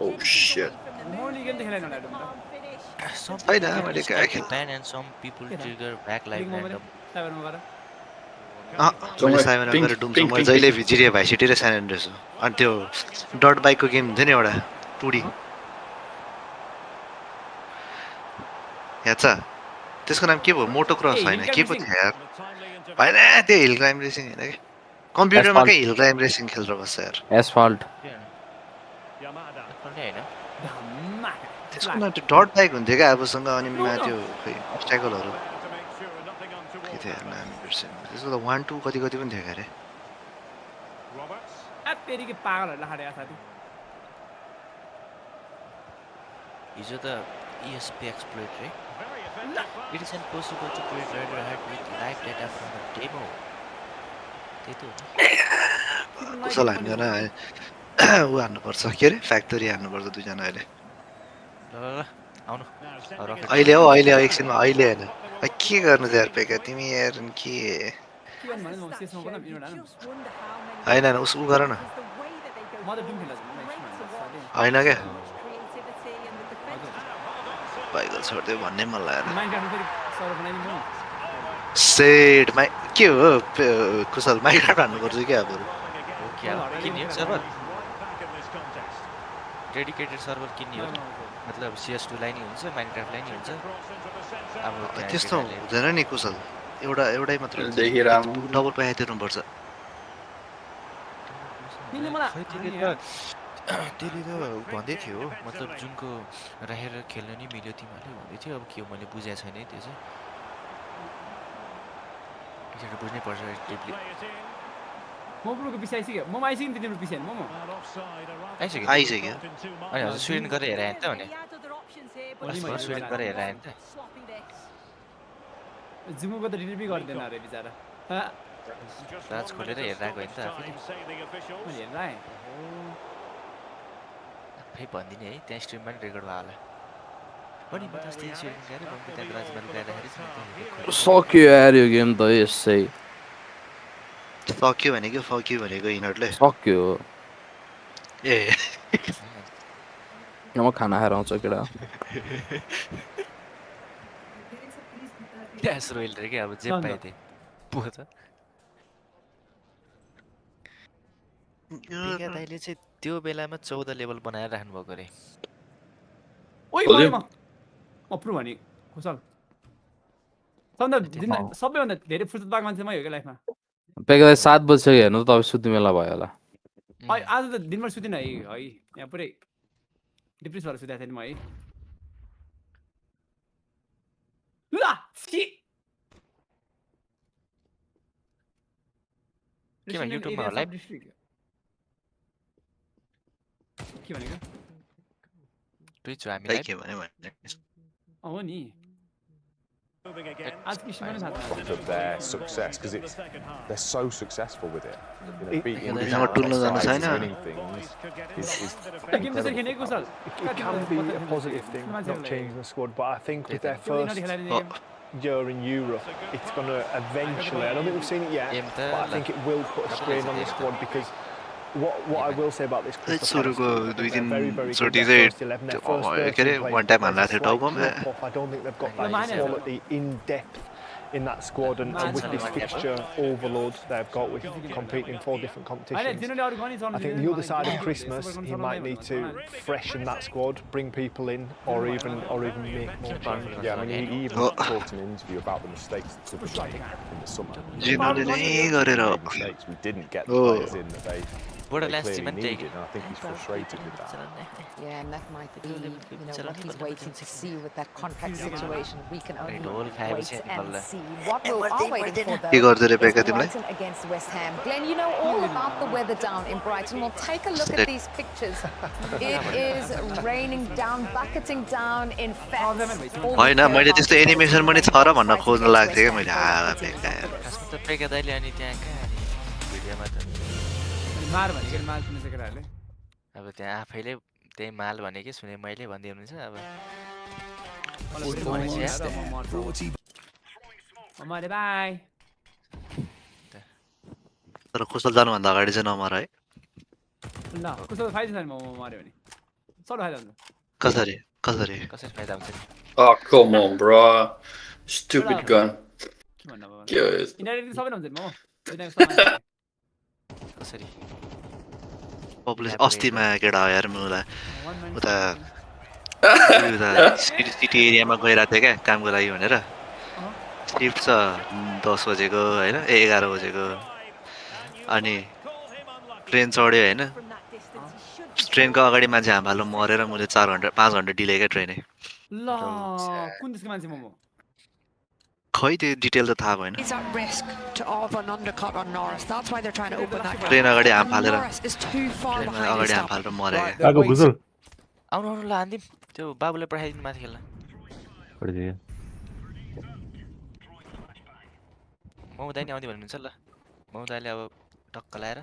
Oh shit. And some people trigger back like random. मैले जहिले भिजिरिया भाइसिटी र सान एन्ड्रेस हो अनि त्यो डट बाइकको गेम हुन्थ्यो नि एउटा टुडी याद छ त्यसको नाम के भयो मोटो क्रस होइन के पो थियो यार होइन त्यो हिल क्लाइम्ब रेसिङ होइन कि कम्प्युटरमा के हिल क्लाइम्ब रेसिङ खेलेर बस्छ यार एसफल्ट त्यसको न त्यो डट बाइक हुन्थ्यो क्या आफूसँग अनि त्यो खै अब्स्ट्याकलहरू के थियो यार नाम बिर्सेँ त्यसको त 1-2 कति कति पनि थियो अरे तेरीके पागलहरुलाई हारेका साथी हिजो त ESP exploit right? It is impossible to create rider ahead with live data from a demo. त्यही त हो कुशल हामीजना ऊ हान्नुपर्छ के अरे फ्याक्टरी हान्नुपर्छ दुईजना अहिले ल आउनु अहिले हो अहिले एकछिनमा अहिले होइन के गर्नु त यार पेका तिमी यार के होइन उस ऊ गर न होइन क्या बाइकल छोड्दै भन्ने मन लागेन सेट के हो कुशल माइक्रोफोन हान्नुपर्छ क्या अब किन्ने हो सर्भर डेडिकेटेड सर्भर किन्ने हो मतलब CS2 लाई नि हुन्छ माइनक्राफ्ट लाई नि हुन्छ अब त्यस्तो हुँदैन नि कुशल एउटै मात्र डबल पैसा तिर्नुपर्छ त्यसले त भन्दै थियो मतलब जुनको रहेर खेल्न नि मिल्यो तिमीहरूले भन्दै थियो अब के हो मैले बुझेको छैन है त्यो चाहिँ बुझ्नै पर्छ डिपली मोमोको पिस आइसक्यो मोमो आइसक्यो नि तिम्रो पिस हैन मोमो आइसक्यो अनि हजुर स्विडेन गएर हेर हैन त भने स्विडेन गएर हेर हैन त जुमोको त डिलिभरी गर्दैन अरे बिचारा राज खोलेर हेरिरहेको हैन त आफैले हेर्दै फेरि भन्दिने है त्यहाँ स्ट्रिममा नि रेकर्ड भयो होला अनि म त अस्ति स्विडेन गएर म त्यहाँ राजमा लुकाउँदाखेरि सक्यो यार यो गेम त यसै सक्यो भनेको फक्यो भनेको यिनीहरूले सक्यो ए म खाना खाएर आउँछ केटा क्यास रोइल रे के अब जे पाए त्यही पुग्छ पेका दाइले चाहिँ त्यो बेलामा 14 लेभल बनाएर राख्नु भएको रे ओइ म अप्रुभ भने कुशल सबैभन्दा धेरै फुर्सद पाएको मान्छे मै हो के लाइफमा पेका 7 बजे हेर्नु त अब सुत्ने बेला भयो होला आज त दिनभर सुतिन है यहाँ पुरै डिप्रेस भएर सुतेको थिएँ म है के भयो युट्युबमा होला के भनेको ट्विच हो हामीलाई के भने हो नि their success because they're so successful with it. Beating winning things is incredible. It can be a positive thing, not changing the squad, but I think with their first year in Europe, it's going to eventually, I don't think we've seen it yet, but I think it will put a strain on the squad because what I will say about this Crystal Palace team, they're very, very good at first 11. Their first 13 players, I don't think they've got that quality in depth in that squad, and with this fixture overload they've got with competing in 4 different competitions, I think the other side of Christmas he might need to freshen that squad, bring people in, or even make more changes. Yeah, I mean, he even talked in an interview about the mistakes that could be made in the summer. Mistakes we didn't get the players in that they clearly needed, and I think he's frustrated with that. Yeah, and that might be, what he's waiting to see with that contract situation. We can only wait and see. What we are waiting for, though, is Brighton against West Ham. Glenn, you know all about the weather down in Brighton. Well, take a look at these pictures. It is raining down, bucketing down in fact. होइन मैले त्यस्तो animation पनि छ र भन्न खोज्न लाग्थ्यो के मैले खासमा त पेका दाइले अनि त्यहाँ कहाँ भिडियोमा त मार भनेको माल सुनेछ केटाहरूले अब त्यहाँ आफैले त्यही माल भनेकै सुने मैले भन्दै हुनुहुन्छ अब मारे बाइ तर कुशल जानुभन्दा अगाडि चाहिँ नमर है ल कुशल फाइदा छैन म मार्यो भने सबै फाइदा हुन्छ कसरी कसरी कसरी फाइदा हुन्छ Oh, come on, bro. Stupid gun. Indirectly सबै हुन्छ म कसरी अस्तिमा केटा यार मलाई उता सिटी एरियामा गइरहेको थिएँ क्या कामको लागि भनेर शिफ्ट छ 10 बजेको होइन 11 बजेको अनि ट्रेन चढ्यो होइन ट्रेनको अगाडि मान्छे हामफाल्नु मरेर मैले 4 घण्टा 5 घण्टा डिले क्या ट्रेनै ल कुन देशको मान्छे म खै त्यो डिटेल त थाहा भएन He's at risk of an undercut on Norris. That's why they're trying to open that train gap. अगाडि हामफालेर Norris is too far ट्रेनमा behind अगाडि his stop. हामफालेर मरे क्या आएको भुजल आउनु आउनु ल हान्दिम त्यो बाबुले पठाइदिनु माथि खेल्न पढिदिए मौदानी आउँदै भन्नुहुन्छ ल मौदाले अब टक्क लाएर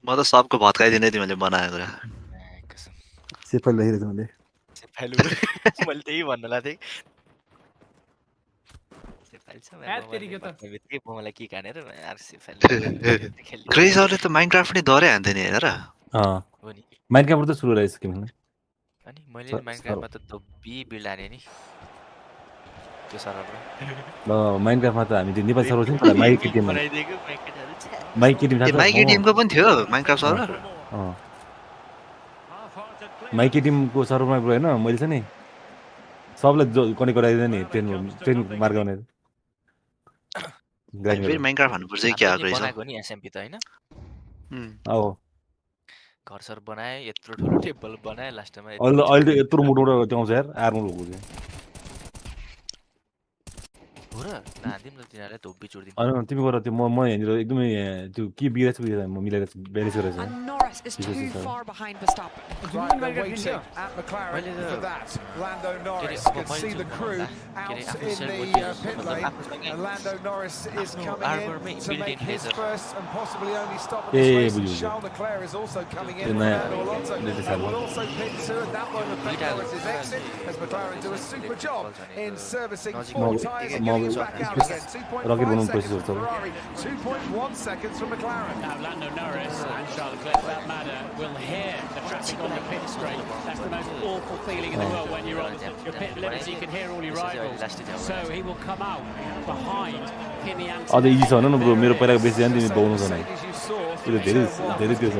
म त सबको भत्काइदिने तिमीले बनाएको कुरा सेफाइल लेखिरहेको मैले मैले त्यही भन्न लाग्थेँ मलाई के कानेर क्रेजरले त माइनक्राफ्ट नै डरै हान्थ्यो नि हेर माइनक्राफ्ट त सुरु रहेछ किन अनि मैले माइनक्राफ्टमा त दब्बी बिल्ड हाने नि त्यो सर्भरमा माइनक्राफ्टमा त हामी त्यो नेपाली सर्भर छ नि माइकी टिममा माइकी टिमको पनि थियो माइनक्राफ्ट सर्भर माइकी टिमको सर्भरमा पुरो होइन मैले चाहिँ नि सबलाई कनेक्ट गराइदिँदा नि ट्रेन मार्ग गर्ने फेरि माइनक्राफ्ट भन्नुपर्छ कि क्या रहेछ बनाएको नि एसएमपी त हैन घर बनाए यत्रो ठुलो टेबल बनाए लास्टमा अहिले त यत्रो मोटो मोटो आउँछ यार आर्मर हो हो र नादिम न तिनीहरुले धोबी चोर्दिम अनि तिमी गएर त्यो म यहाँनिर एकदमै त्यो के बिग्रेछ म मिलाएर ब्यालेन्स गरेछ Norris is too far behind Verstappen. Right, they're waiting at McLaren for that. Lando Norris can see the crew out in the pit lane. And Lando Norris is coming in to make his first and possibly only stop in this race. Charles Leclerc is also coming in. Fernando Alonso will also pit too, and that won't affect Norris's exit as McLaren do a super job in servicing 4 tyres and getting it back out again. 2.5 seconds for Ferrari, 2.1 seconds for McLaren. Now Lando Norris and Charles Leclerc, for that matter, will hear the traffic on the pit straight. That's the most awful feeling in the world when you're on your pit limits. You can hear all your rivals. So he will come out behind Kimi Antonelli. अझ easy छ न bro मेरो पहिलाको बेसी जान तिमी पाउनु छैन त्यो धेरै धेरै त्यो छ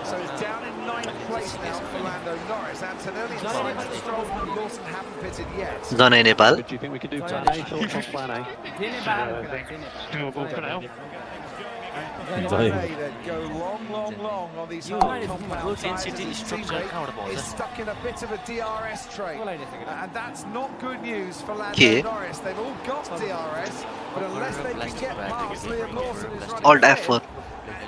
So it's down in 9th place now for Lando Norris. Antonelli's behind Stroll and Lawson haven't pitted yet. Janai Nepal. Do you think we could do plan A? Thoughts on plan A? Doable for now. That go long on these hard compound tyres. His teammate is stuck in a bit of a DRS train, and that's not good news for Lando Norris. They've all got DRS, but unless they can get past Liam Lawson, who's running Alt F4.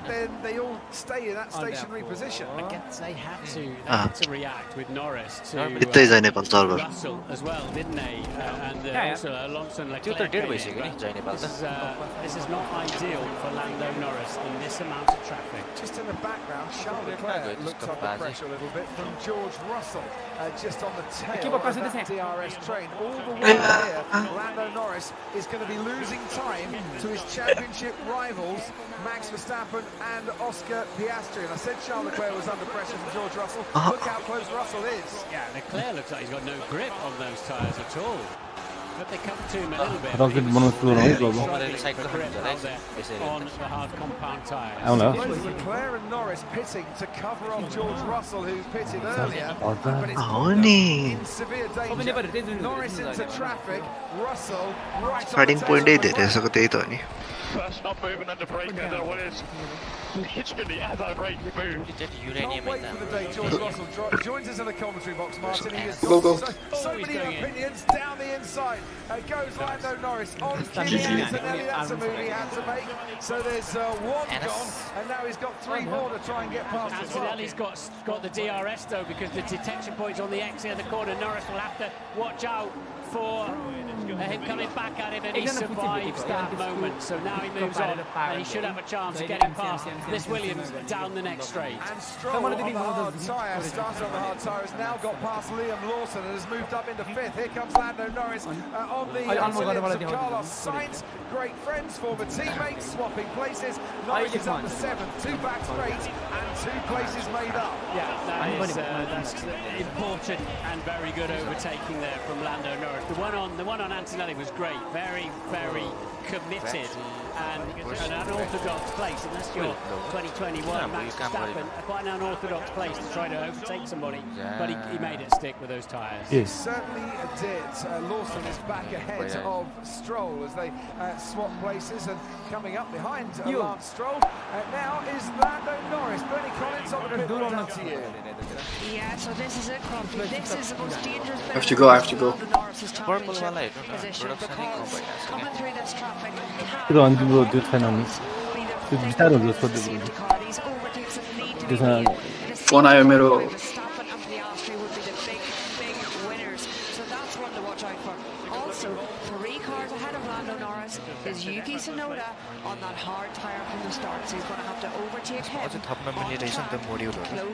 then they all stay in that stationary position. I guess they had to react with Norris to Russell as well, didn't they? And also alongside Leclerc. This is not ideal for Lando Norris in this amount of traffic. Just in the background, Charles Leclerc looks under pressure a little bit from George Russell, just on the tail of that DRS train. All the way here, Lando Norris is going to be losing time to his championship rivals, Max Verstappen and Oscar Piastri. And I said Charles Leclerc was under pressure from George Russell. Look how close Russell is. Yeah, Leclerc looks like he's got no grip on those tyres at all. But they come to him a little bit. Rocket bonus to right on the hard compound tyres. Leclerc and Norris pitting to cover off George Russell, who's pitted earlier. But it's in severe danger. Norris into traffic. Russell right on the tail. First not moving under brake, I don't know what it is. Literally as I brake moved. Can't wait for the day George Russell joins us in the commentary box, Martin. He has got so many opinions down the inside. Goes Lando Norris on Kimi Antonelli. That's a move he had to make. So there's one gone, and now he's got 3 more to try and get past as well. Antonelli's got the DRS though, because the detection point's on the exit of the corner. Norris will have to watch out for him coming back at him, and he survives that moment. So now he moves on, and he should have a chance of getting past this Williams down the next straight. And Stroll on the hard tyre, started on the hard tyre, has now got past Liam Lawson and has moved up into 5th. Here comes Lando Norris on the Williams of Carlos Sainz. Great friends, former teammates, swapping places. Norris is up to 7th, 2 back straight, and 2 places made up. Yeah, that's important and very good overtaking there from Lando Norris. The one on Antonelli was great, very committed and an unorthodox place. Unless you're 2021, Max Verstappen, quite an unorthodox place to try to overtake somebody, but he made it stick with those tyres. He certainly did. Lawson is back ahead of Stroll as they swap places, and coming up behind Lance Stroll now is Lando Norris. Bernie Collins on the pit wall down to you. Yeah, so this is it, Crumpy. This is the most dangerous bit. I have to go. Purple position, because coming through this traffic 그래도 안 주고 저 차는 그 비싸로 줬어. 그래서 Phone आयो मेरो. Also, 3 cars ahead of Lando Norris is Yuki Tsunoda on that hard tyre from the start, so he's going to have to overtake him. Close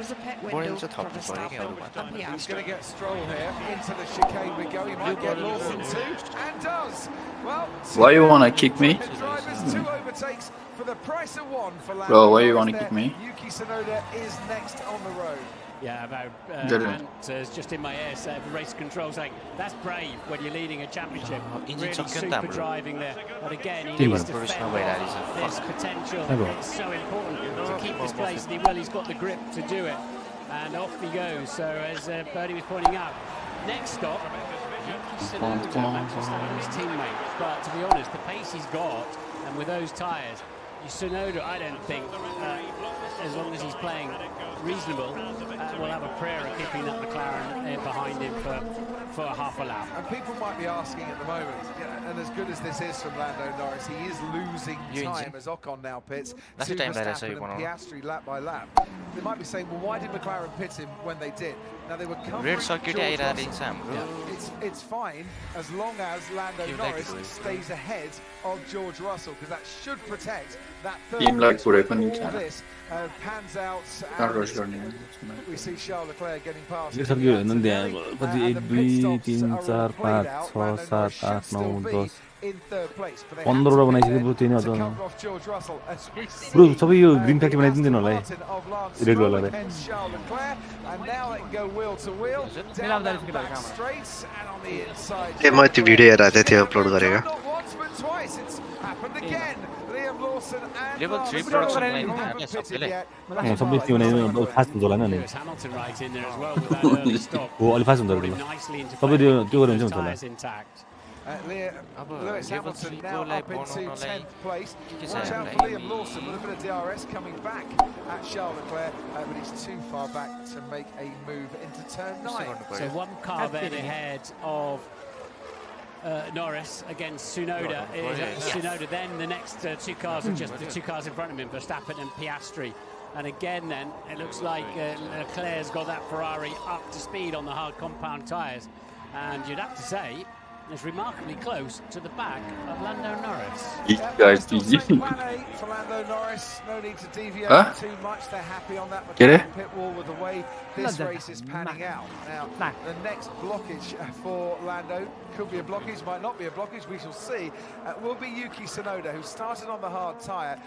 the pit window for Verstappen and Piastri. He's going to get Stroll here into the chicane we go. He might get Lawson too, and does. Well, Why you wanna kick me? drivers, 2 overtakes for the price of 1 for Lando. Bro, why you Norris wanna there. kick me? Yuki Tsunoda is next on the road. Yeah, about Didn't. answers just in my ear, race control saying that's brave when you're leading a championship. Really super driving there, but again he needs to fend off this potential. It's so important to keep this place. He's got the grip to do it, and off he goes. So as Bertie was pointing out, next stop, Yuki Tsunoda, Max Verstappen's teammate. But to be honest, the pace he's got, and with those tyres, Tsunoda, I don't think, as long as he's playing reasonable, will have a prayer of keeping that McLaren behind him for half a lap. And people might be asking at the moment, and as good as this is from Lando Norris, he is losing time as Ocon now pits to Verstappen and Piastri lap by lap. They might be saying, well, why did McLaren pit him when they did? Now they were covering George Russell. It's fine as long as Lando Norris stays ahead of George Russell, because that should protect that third place. All this pans out, and we see Charles Leclerc getting past. ये सब क्यों है नंदे बस 1 2 3 4 5 6 7 8 9 10 15 वटा बनाइसके bro त्यही नै हो त ब्रो सबै यो ग्रीन फ्याक्ट्री बनाइदिदैन होला है रेड वालाले ए म त्यो भिडियो हेरेर थियो अपलोड गरेको Level 3 production line सबै त्यो बनाइदिनु फास्ट हुन्छ होला नि हो अलि फास्ट हुन्छ होला सबै त्यो गरे हुन्छ होला Lewis Hamilton now up into 10th place. Watch out for Liam Lawson with a bit of DRS coming back at Charles Leclerc, but he's too far back to make a move into turn 9. So 1 car then ahead of Norris against Tsunoda. Tsunoda, then the next 2 cars are just the 2 cars in front of him, Verstappen and Piastri. And again then, it looks like Leclerc's got that Ferrari up to speed on the hard compound tyres. And you'd have to say, is remarkably close to the back of Lando Norris. Guys, Plan A for Lando Norris. No need to deviate too much. They're happy on that McLaren pit wall with the way this race is panning out. Now, the next blockage for Lando could be a blockage, might not be a blockage. We shall see. Will be Yuki Tsunoda, who started on the hard tyre.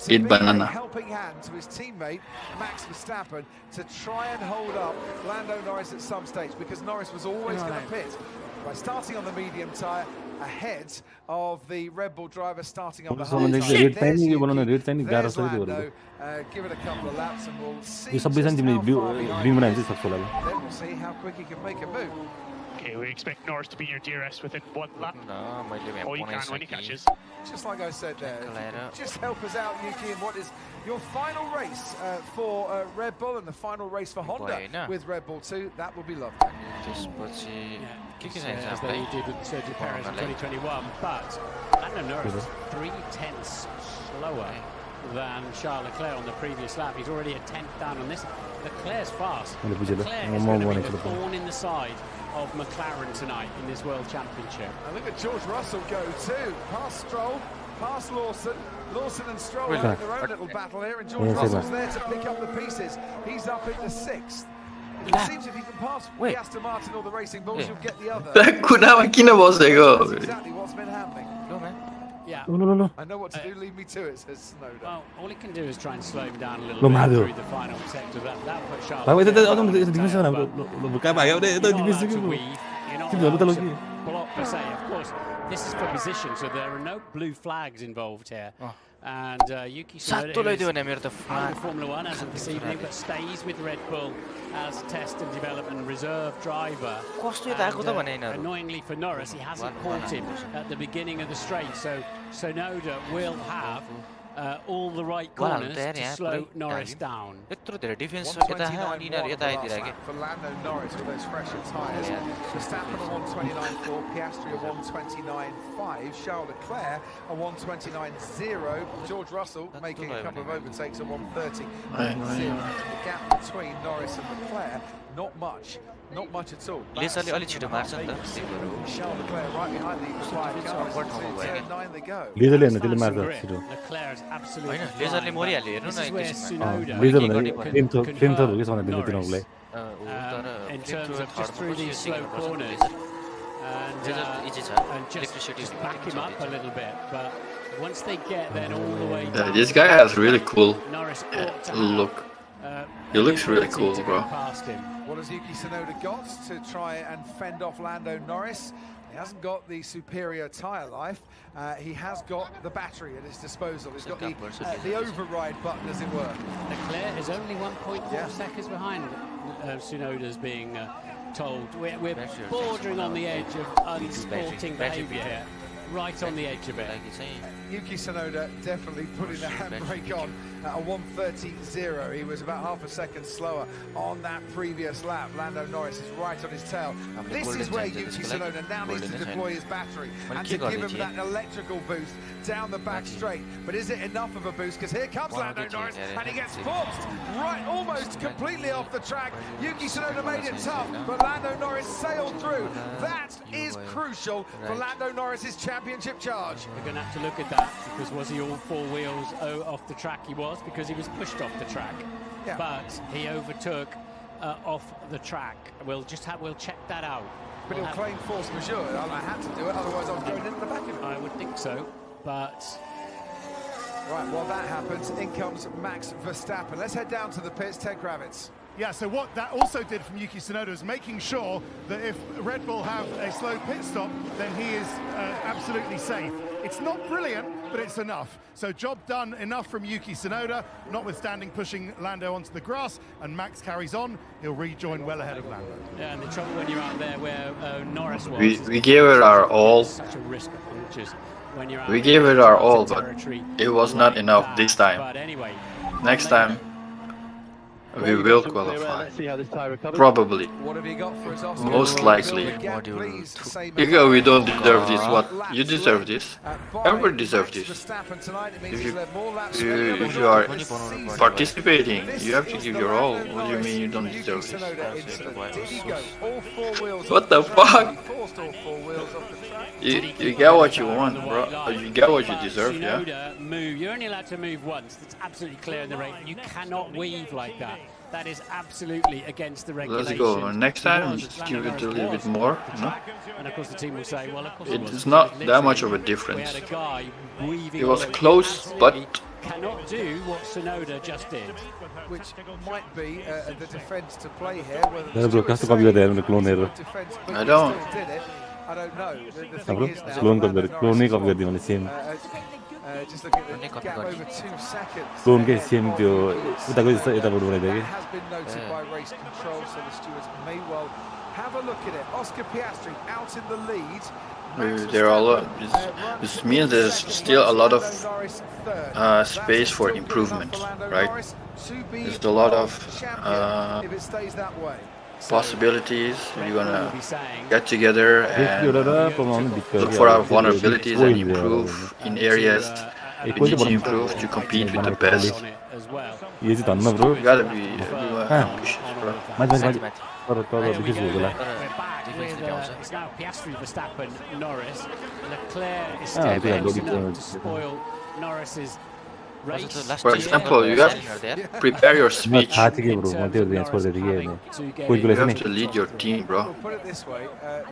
Eat banana. Helping hand to his teammate Max Verstappen to try and hold up Lando Norris at some stage, because Norris was always going to pit by starting on the medium tyre ahead of the Red Bull driver starting on the hard tyre. There's Lando. Give it a couple of laps and we'll see then we'll see how quick he can make a move. Okay, we expect Norris to be your DRS within 1 lap. Oh, you can when he catches. Just like I said there, just help us out, Yuki, in what is your final race for Red Bull and the final race for Honda with Red Bull 2. That would be lovely. As they did with Sergio Perez in 2021, but Lando Norris is 3/10 slower than Charles Leclerc on the previous lap. He's already a 10th down on this. Leclerc's fast. Leclerc is going to be the thorn in the side of McLaren tonight in this World Championship. And look at George Russell go too. Past Stroll, past Lawson. Lawson and Stroll having their own little battle here, and George Russell's there to pick up the pieces. He's up into 6th. It seems if you can pass the Aston Martin or the Racing Bulls, you'll get the other. That's exactly what's been happening. Yeah. No. I know what to do, leave me to it, says Snowden. Well, all he can do is try and slow him down a little bit through the final sector. That put Charles block per se. Of course, this is for position, so there are no blue flags involved here. And Yuki Tsunoda is out of Formula 1 as of this evening, but stays with Red Bull as test and development reserve driver. And, annoyingly for Norris, he hasn't caught him at the beginning of the straight, so Tsunoda will have all the right corners to slow Norris down. For Lando Norris with those fresher tyres. Verstappen a 129.4, Piastri a 129.5, Charles Leclerc a 129.0, George Russell making a couple of overtakes at 130.0. The gap between Norris and Leclerc, not much at all. Charles Leclerc right behind the required car. Turn 9 they go. Leclerc is absolutely flying. This is where Tsunoda Norris, in terms of just through these slow corners and just back him up a little bit, but once they get then all the way down, this guy has really cool look. He looks really cool, bro. What has Yuki Tsunoda got to try and fend off Lando Norris? He hasn't got the superior tyre life. He has got the battery at his disposal. He's got the override button, as it were. Leclerc is only 1.4 seconds behind Tsunoda's being told. We're bordering on the edge of unsporting behaviour here. Right on the edge of it. Yuki Tsunoda definitely putting the handbrake on at a 1:30.0. He was about half a second slower on that previous lap. Lando Norris is right on his tail. This is where Yuki Tsunoda now needs to deploy his battery and to give him that electrical boost down the back straight. But is it enough of a boost? Because here comes Lando Norris and he gets forced right almost completely off the track. Yuki Tsunoda made it tough, but Lando Norris sailed through. That is crucial for Lando Norris's championship charge. We're going to have to look at that, because was he all four wheels off the track? He was, because he was pushed off the track. Yeah. But he overtook off the track. We'll check that out. But he'll claim force majeure. I had to do it, otherwise I was going into the back of it. I would think so, but... Right, while that happens, in comes Max Verstappen. Let's head down to the pits. Ted Kravitz. Yeah, so what that also did from Yuki Tsunoda is making sure that if Red Bull have a slow pit stop, then he is absolutely safe. It's not brilliant, but it's enough. So job done, enough from Yuki Tsunoda, notwithstanding pushing Lando onto the grass, and Max carries on. He'll rejoin well ahead of Lando. Yeah, and the trouble when you're out there where Norris was... We gave it our all. Such a risk of punches. When you're out we gave it our all, but it was not enough this time. But anyway, next time, we will qualify. Probably. What have you got for us, most likely. Because we don't deserve this. What? You deserve this. Everybody deserves this. If you are participating, you have to give your all. What do you mean you don't deserve this? What the fuck? You get what you want, bro. You get what you deserve, yeah? You're only allowed to move once. That's absolutely clear in the race. You cannot weave like that. That is absolutely against the regulations. Let's go. Next time, just give it a little bit more. No? And of course, the team will say, well, of course it's not that much of a difference. It was close, but cannot do what Tsunoda just did, which might be the defence to play here. I don't. I don't know. The thing is now, just look at the gap over 2 seconds. That has been noted by race control, so the stewards may well have a look at it. Oscar Piastri out in the lead. There are a lot. This means there's still a lot of space for improvement, right? There's a lot of possibilities. We're gonna get together and look for our vulnerabilities and improve in areas we need to improve to compete with the best. You gotta be ambitious, bro. It's now Piastri, Verstappen, Norris. Leclerc is steadfast enough to spoil Norris's race. For example, you have to prepare your speech. You have to lead your team, bro. We'll put it this way: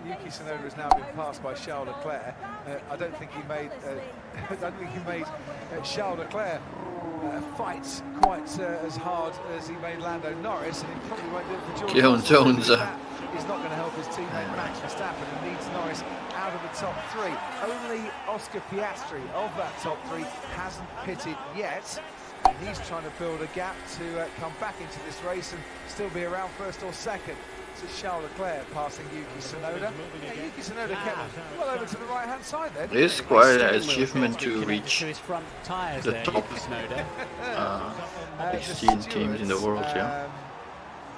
Yuki Tsunoda has now been passed by Charles Leclerc. I don't think he made Charles Leclerc fight quite as hard as he made Lando Norris, and he probably won't do it for George. Jones. is not going to help his teammate Max Verstappen, who needs Norris out of the top three. Only Oscar Piastri of that top three hasn't pitted yet. And he's trying to build a gap to come back into this race and still be around first or second. So Charles Leclerc passing Yuki Tsunoda. Yeah, Yuki Tsunoda kept well over to the right-hand side then. It's quite an achievement to reach the top 16 teams in the world, yeah.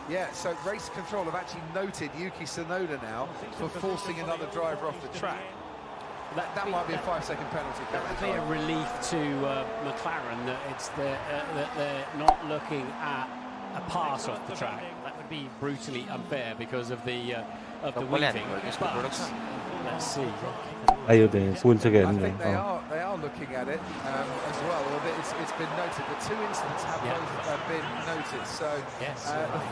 Yeah, so race control have actually noted Yuki Tsunoda now for forcing another driver off the track. That might be a 5-second penalty. That would be a relief to McLaren that they're not looking at a pass off the track. That would be brutally unfair because of the weaving. But let's see. I think they are looking at it as well. It's been noted. The two incidents have both been noted. So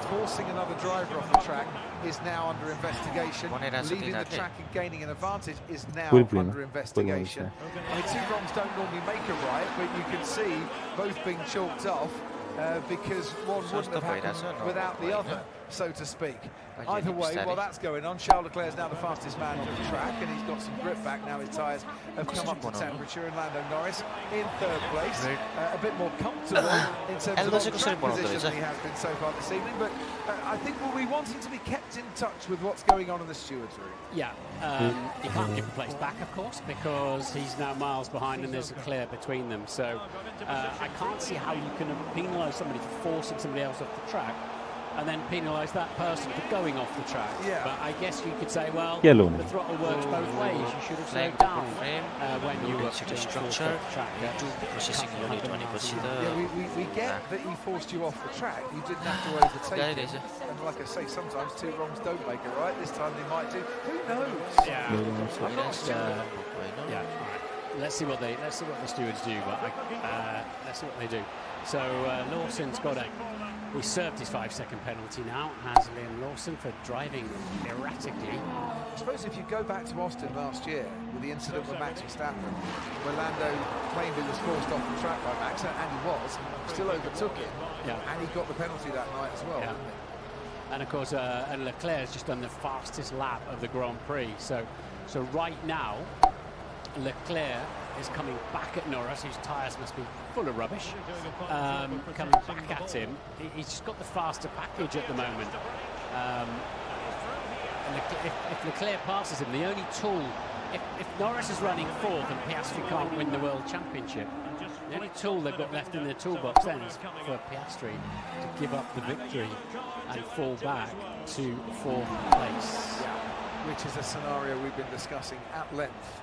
forcing another driver off the track is now under investigation. Leaving the track and gaining an advantage is now under investigation. I mean, two wrongs don't normally make a right, but you can see both being chalked off. Because one wouldn't have happened without the other, so to speak. Either way, while that's going on, Charles Leclerc is now the fastest man to the track, and he's got some grip back now. His tyres have come up to temperature, and Lando Norris in third place, a bit more comfortable in terms of on-track position than he has been so far this evening. But I think we'll be wanting to be kept in touch with what's going on in the stewards' room. Yeah, he can't give the place back, of course, because he's now miles behind and there's a clear between them. So I can't see how you can penalise somebody for forcing somebody else off the track and then penalise that person for going off the track. Yeah. But I guess you could say, well, the throttle works both ways. You should have slowed down when you were structure. We get that he forced you off the track. You didn't have to overtake him. And like I say, sometimes two wrongs don't make a right. This time they might do. Who knows? Yeah. I'm not sure. Yeah. Let's see what the stewards do. But let's see what they do. So Lawson's got he served his 5-second penalty now, has Liam Lawson, for driving erratically. I suppose if you go back to Austin last year with the incident with Max Verstappen, where Lando claimed he was forced off the track by Max, and he was, still overtook him, and he got the penalty that night as well, didn't he? And of course, and Leclerc has just done the fastest lap of the Grand Prix. So right now, Leclerc is coming back at Norris, whose tyres must be full of rubbish. Coming back at him. He's just got the faster package at the moment. And if Leclerc passes him, the only tool, if Norris is running fourth and Piastri can't win the World Championship, the only tool they've got left in their toolbox then is for Piastri to give up the victory and fall back to fourth place. Which is a scenario we've been discussing at length.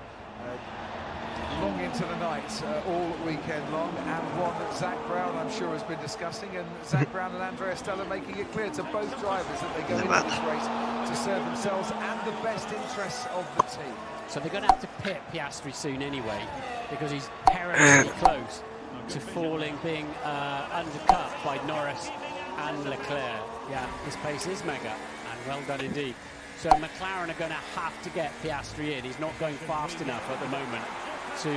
Long into the night, all weekend long, and one that Zach Brown, I'm sure, has been discussing, and Zach Brown and Andrea Stella making it clear to both drivers that they go into this race to serve themselves and the best interests of the team. So they're going to have to pit Piastri soon anyway, because he's perilously close to being undercut by Norris and Leclerc. Yeah, his pace is mega, and well done indeed. So McLaren are going to have to get Piastri in. He's not going fast enough at the moment to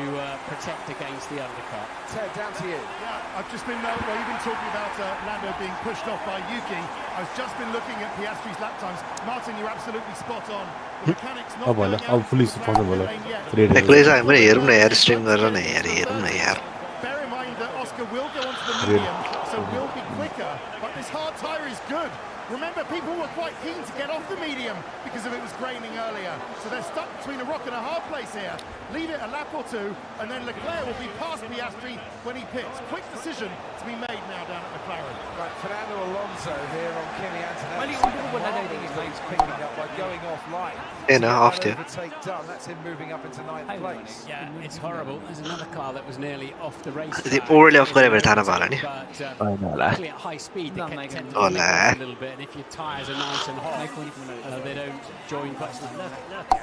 protect against the undercut. Ted, down to you. Yeah, I've just been, you've been talking about Lando being pushed off by Yuki. I've just been looking at Piastri's lap times. Martin, you're absolutely spot on. The mechanics not going out. Bear in mind that Oscar will go onto the medium, so will be quicker, but this hard tyre is good. Remember, people were quite keen to get off the medium because of it was graining earlier. So they're stuck between a rock and a hard place here. Leave it a lap or two, and then Leclerc will be past Piastri when he pits. Quick decision to be made now down at McLaren. Right, Fernando Alonso here on Kimi Antonelli. He's picking up by going offline. Overtake done. That's him moving up into ninth place. Yeah, it's horrible. There's another car that was nearly off the race. Overly off गरेर थाहा नपाला नि at high speed, they can tend to flip a little bit, and if your tyres are nice and hot, they don't join quite so much. Look at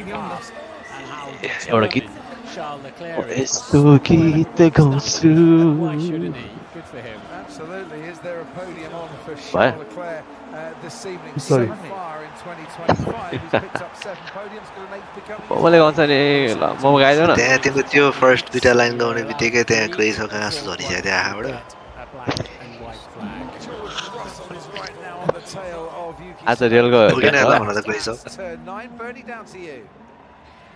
how fast and how determined Charles Leclerc is. Why shouldn't he? Good for him. Absolutely. Is there a podium on for Charles Leclerc this evening? So far in 2025, he's picked up 7 podiums, got an 8th becoming. त्यहाँ तिम्रो त्यो first दुईटा line गाउने बित्तिकै त्यहाँ क्रेजको घाँस झरिन्छ त्यहाँबाट Russell is right now on the tail of Yuki आज रेलको पुगेन होला भन्न त क्रेज हो Turn 9, Bernie, down to you.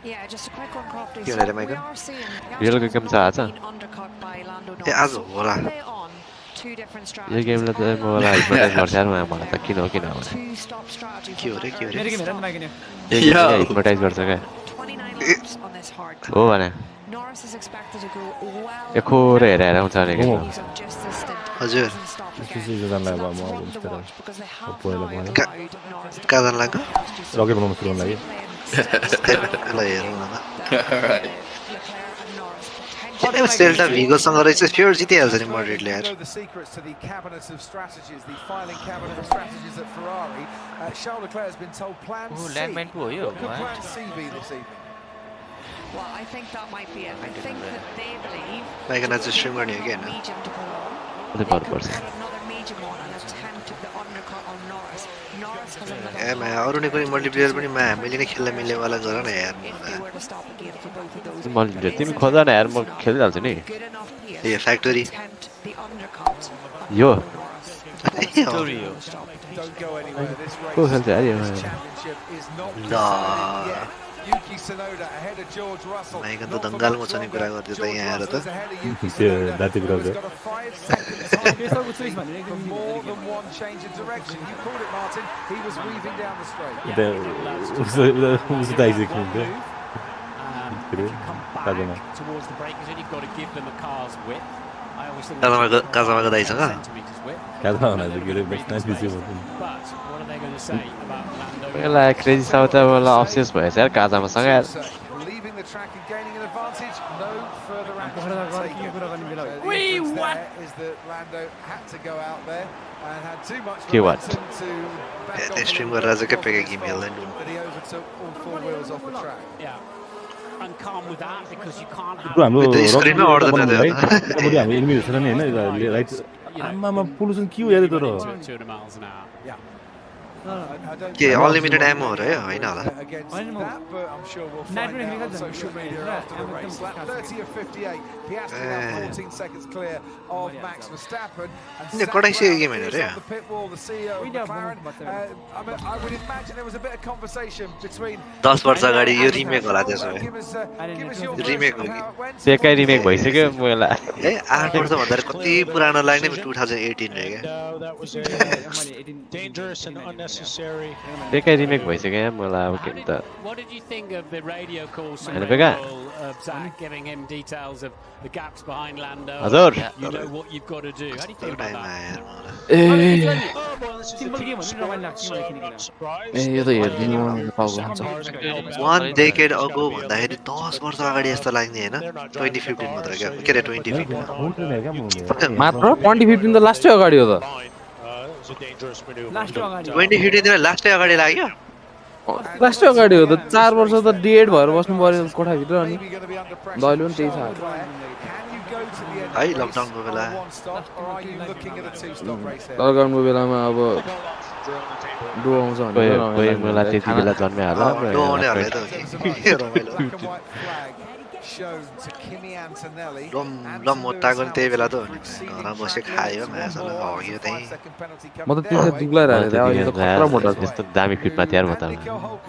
Yeah, just a quick one, Crofty. के So भनेर we माइकल are seeing रेलको गेम छ आज being undercut by Lando ए आज Norris. होला Are they on two different yo strategies? गेमले त मलाई हाइपरटाइज गर्छ यार मलाई त किन हो भने Two-stop strategy के हो रे के हो रे हाइपरटाइज गर्छ क्या 29 laps on this hard हो track. भने Norris is expected to go well. एखोरे हेरेर आउँछ भने He's on just this stint. हजुर Doesn't stop again. त्यसै जानलाई अब म One to बुझ्दै watch because they have पहिला now भयो allowed Norris to कहाँ जान लाग्यो रकेट बनाउनु सुरु गर्न लागि ल हेरौँ न त सेल्टा भिगोसँग रहेछ फ्योर जितिहाल्छ नि मड्रिडले यार The secrets to the cabinet of strategies, the filing cabinet of strategies at Ferrari. Charles Leclerc has been told plan C. Landmine po yo. What could plan C be this evening? Well, I think that might be it. I think that they believe माइकन आज stream गर्ने हो कि होइन medium to pull on. अझै पर्नुपर्छ Put another medium on and attempt the undercut on Norris. Norris has another ए मा अरू नै कुनै मल्टिप्लेयर पनि मा हामीले नै खेल्न मिल्नेवाला गर न यार if they were to stop again for both of those. मैले तिमी खोज न यार म खेलिहाल्छु नि Good enough here. A फ्याक्टोरी Attempt the undercut. Yo Don't go anywhere. This को race, खेल्छ यार यो this championship is not Da. decided yet. Yuki Tsunoda ahead of George Russell. माइकन त दङ्गाल मचाउने कुरा गर्दै त यहाँ आएर त त्यो दाती कुरा He's got a 5 second target for more than one change of direction. You called it, Martin. He was weaving down the straight. उसो त आइसक्यो Towards the breakers, and you've got to give them a car's width. I always think काजामाको दाइसँग centimeters width. काजमा हुन चाहिँ के बेच्न busy भयो But what are they going to say about Lando? मलाई crazy south मलाई obsess भएछ यार काजामासँग यार Leaving the track and gaining an advantage. No further action taken. The Wait, inference what? there is that Lando had to go out there and had too much Okay, what? momentum to back off a stream little गरेर bit आज के पेका game before खेल्दैन that he overtook all four wheels off the track. Yeah. And calm with that because you can't have. हाम्रो स्क्रिनमा अड्दैन हाम्रो enemy छैन नि हैन right आमामा pollution के हो यार तर 200 miles an hour. Yeah. के अनलिमिटेड एमो हो र यो होइन होला Against that, but I'm sure we'll find out on social media after the race. Lap 30 of 58, Piastri now 14 seconds clear of Max Verstappen. And Ne कडाइसे game हैन रे on the pit wall, the CEO of McLaren. I would imagine there was a bit of conversation between 10 वर्ष अगाडि यो remake होला त्यसो भए give us your remake हो version of कि how it went. पेकै रिमेक भइसक्यो मलाई ए 8 वर्ष भन्दा कति पुरानो लाग्ने 2018 रे के That was dangerous and unnecessary. पेकै रिमेक भइसक्यो यार मलाई अब के त What did you think of the radio calls from And Red Vega. Bull, of Zach giving him details of the gaps behind Lando? Hazır. You know what you've got to do. How do you feel about that? ए यो त हेर्दिनु पाउँछ One decade ago भन्दाखेरि 10 वर्ष अगाडि यस्तो लाग्ने हैन 2015 मात्र क्या के रे 2015 मात्र 2015 त लास्टै अगाडि हो त लास्ट अगाडि 2015 तिर लास्टै अगाडि लाग्यो लास्टै अगाडि हो त 4 वर्ष त डिएड भएर बस्नु पर्यो कोठाभित्र अनि दैलो पनि त्यही छ है लकडाउनको बेला लकडाउनको बेलामा अब डो आउँछ कोही मलाई त्यति बेला जन्मे होला डोनेहरुले त रमाइलो Shown to Kimi Antonelli. ल मोटाको नि त्यही बेला त हो नि घरमा बसे खायो माछाले हग्यो त्यही म त त्यसै दुग्ला राखेँ अहिले त खतरा मोटा छ त्यस्तो दामी फिटमा तिहार म त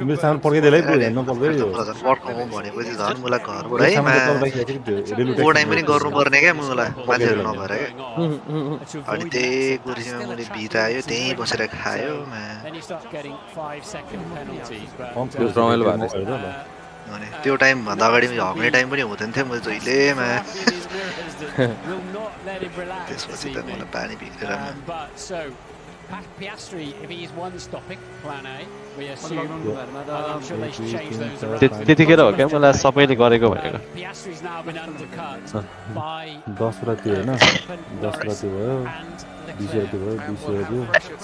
तिम्रो सामान पड्किँदैलै पुरै हेर्न पर्दैन पड्काउँ भनेपछि झन् मलाई घरबाटै ओ टाइम पनि गर्नुपर्ने क्या मलाई मान्छेहरू नभएर क्या अनि त्यही कुर्सीमा मैले बितायो त्यहीँ बसेर खायो Then you start getting 5-second penalties. But रमाइलो भएको छ अनि त्यो टाइम भन्दा अगाडि हग्ने टाइम पनि हुँदैन थियो मैले जहिलेमा will not let him relax. त्यसपछि त मलाई पानी भिजेर But so Piastri, if he is one stopping, plan A, we assume. I'm sure they should change those around. त्यतिखेर हो क्या मलाई सबैले गरेको भनेको Piastri's now been undercut by 10 राति हैन 10 राति भयो 20 राति भयो 20 राति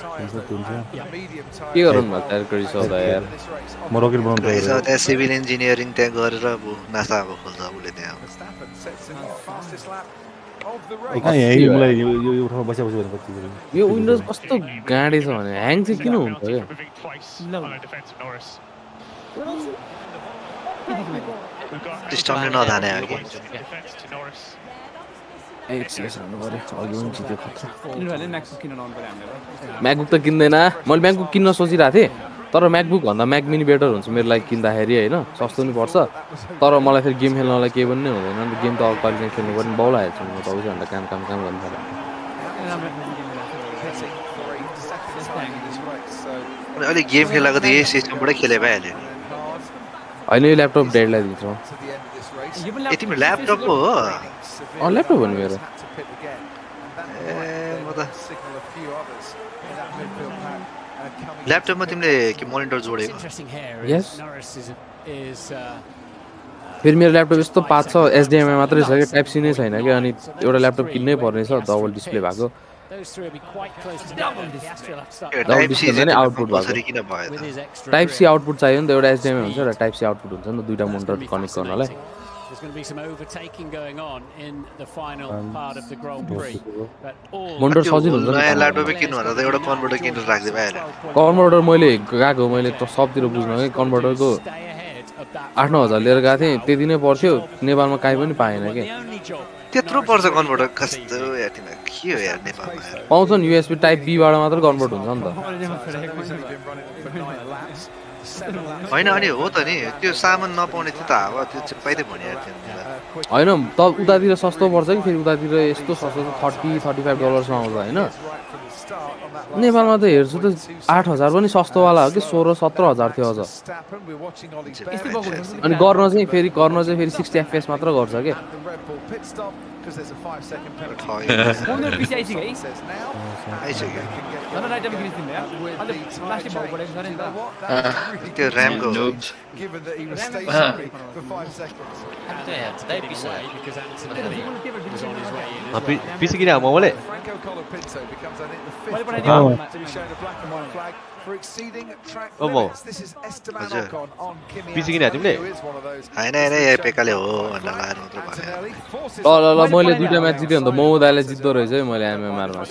300 के गरौँ न टायर करी सौदा यार म रकेट बनाउनु रहेछ त्यहाँ सिभिल इन्जिनियरिङ त्यहाँ गरेर अब नासा अब खोल्छ उसले त्यहाँ यही मलाई यो ठाउँमा बस्या बस्यो भने कति यो विन्डोज कस्तो गाडी छ भने ह्याङ चाहिँ किन हुन्छ क्या सिस्टमले नधाने हो कि एक्सएस हाल्नु पर्यो अघि पनि जित्यो खतरा यिनीहरूले म्याक्सबुक किन्न लाउनु पर्यो हामीले म्याकबुक त किन्दैन मैले म्याकबुक किन्न सोचिरहेको थिएँ तर म्याकबुक भन्दा म्याक मिनी बेटर हुन्छ मेरो लागि किन्दाखेरि होइन सस्तो पनि पर्छ तर मलाई फेरि गेम खेल्नलाई केही पनि हुँदैन नि त गेम त अब कहिले खेल्नु पर्ने बाउला हेर्छु म 24 घन्टा काम गर्नु पर्यो अहिले गेम खेलेको त यही सिस्टमबाटै खेले भइहाल्यो होइन यो ल्यापटप डेडलाई दिन्छ ए तिम्रो ल्यापटप पो हो ल्यापटप हो नि मेरो म त ल्यापटपमा तिमीले के मोनिटर जोडेको यस फेरि मेरो ल्यापटप यस्तो पात छ एचडिएमआई मात्रै छ कि टाइप सी नै छैन कि अनि एउटा ल्यापटप किन्नै पर्ने छ डबल डिस्प्ले भएको डबल डिस्प्ले नै आउटपुट भएको टाइप सी आउटपुट चाहियो नि त एउटा एचडिएमआई हुन्छ एउटा टाइप सी आउटपुट हुन्छ नि त दुईटा मोनिटर कनेक्ट गर्नलाई There's going to be some overtaking going on in the final part of the Grand Prix. Monitor सजिलो हुन्छ नयाँ ल्यापटप किन्नु भन्दा त एउटा कन्भर्टर किनेर राख्दै भइहाल्यो कन्भर्टर मैले गएको मैले सबतिर बुझ्न कि कन्भर्टरको 8-9 हजार लिएर गएको थिएँ त्यति नै पर्थ्यो नेपालमा काहीँ पनि पाएन कि त्यत्रो पर्छ कन्भर्टर कस्तो यार तिमीलाई के हो यार नेपालमा पाउँछ नि युएसबी टाइप बीबाट मात्र कन्भर्ट हुन्छ नि त होइन अनि हो त नि त्यो सामान नपाउने त्यो त हावा त्यो चिप्पाइदै भन्यो यार होइन त उतातिर सस्तो पर्छ कि फेरि उतातिर यस्तो सस्तो $30-35 आउँछ होइन नेपालमा त हेर्छु त 8,000 पनि सस्तोवाला हो कि 16-17 हजार थियो अझ अनि गर्न चाहिँ फेरि 60 FPS मात्र गर्छ के त्यो ऱ्यामको पिसी किन मोमोले पिसी किन तिमीले होइन होइन पेकाले हो भनेर लाएर मात्र भने ल मैले दुईटा म्याच जित्यो भने त मोमो दाइले जित्दो रहेछ है मैले एमएमआरमा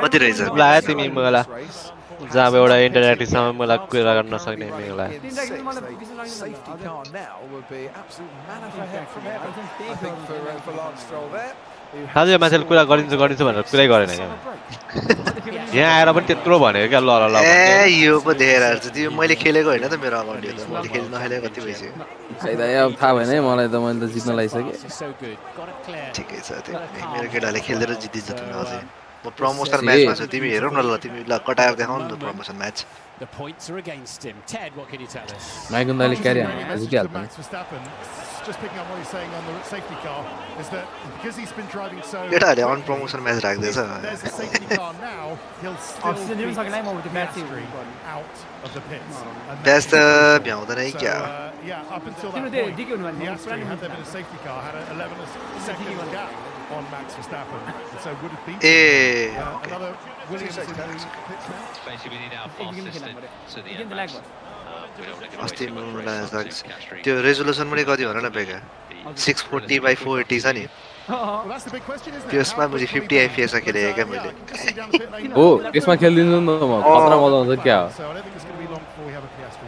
कति रहेछ लायो तिमी मलाई जहाँ अब एउटा इन्टरनेटसँग मलाई कुरा गर्न नसक्ने मलाई आज यो मान्छेले कुरा गरिन्छ भनेर कुरै गरेन क्या यहाँ आएर पनि त्यत्रो भनेको क्या ल ए यो पो देखेर त्यो मैले खेलेको होइन त मेरो अगाडि मैले खेल्नु नखेलेको कति भइसक्यो अब थाहा भएन है मलाई त मैले त जित्न लागिसकेँ ठिकै छ त्यो मेरो केटाले खेलेर जितिन्छ तिमी अझै म प्रमोसन म्याचमा छु तिमी हेरौ न ल तिमी ल कटाएर देखाउ न promotion match The points are against him. Ted, what can you tell us? Max Verstappen, just picking up what he's saying on the safety car, is that because he's been driving so... केटाले अन promotion match राख्दैछ There's a safety car now, he'll still be out of the pits. That's the भ्याउँदैन है क्या Yeah, up until that point, the Aston, had there been a safety car, had an 11-second gap on Max Verstappen. So would it be another Williams in the pits now? Basically, we need our fastest to the end. अस्ति त्यो resolution पनि कति भन न बेगा 640/480 छ नि त्यसमा मैले 50 FPS खेलेँ क्या मैले हो त्यसमा खेल्दिन्छु नि त म खतरा मजा आउँछ क्या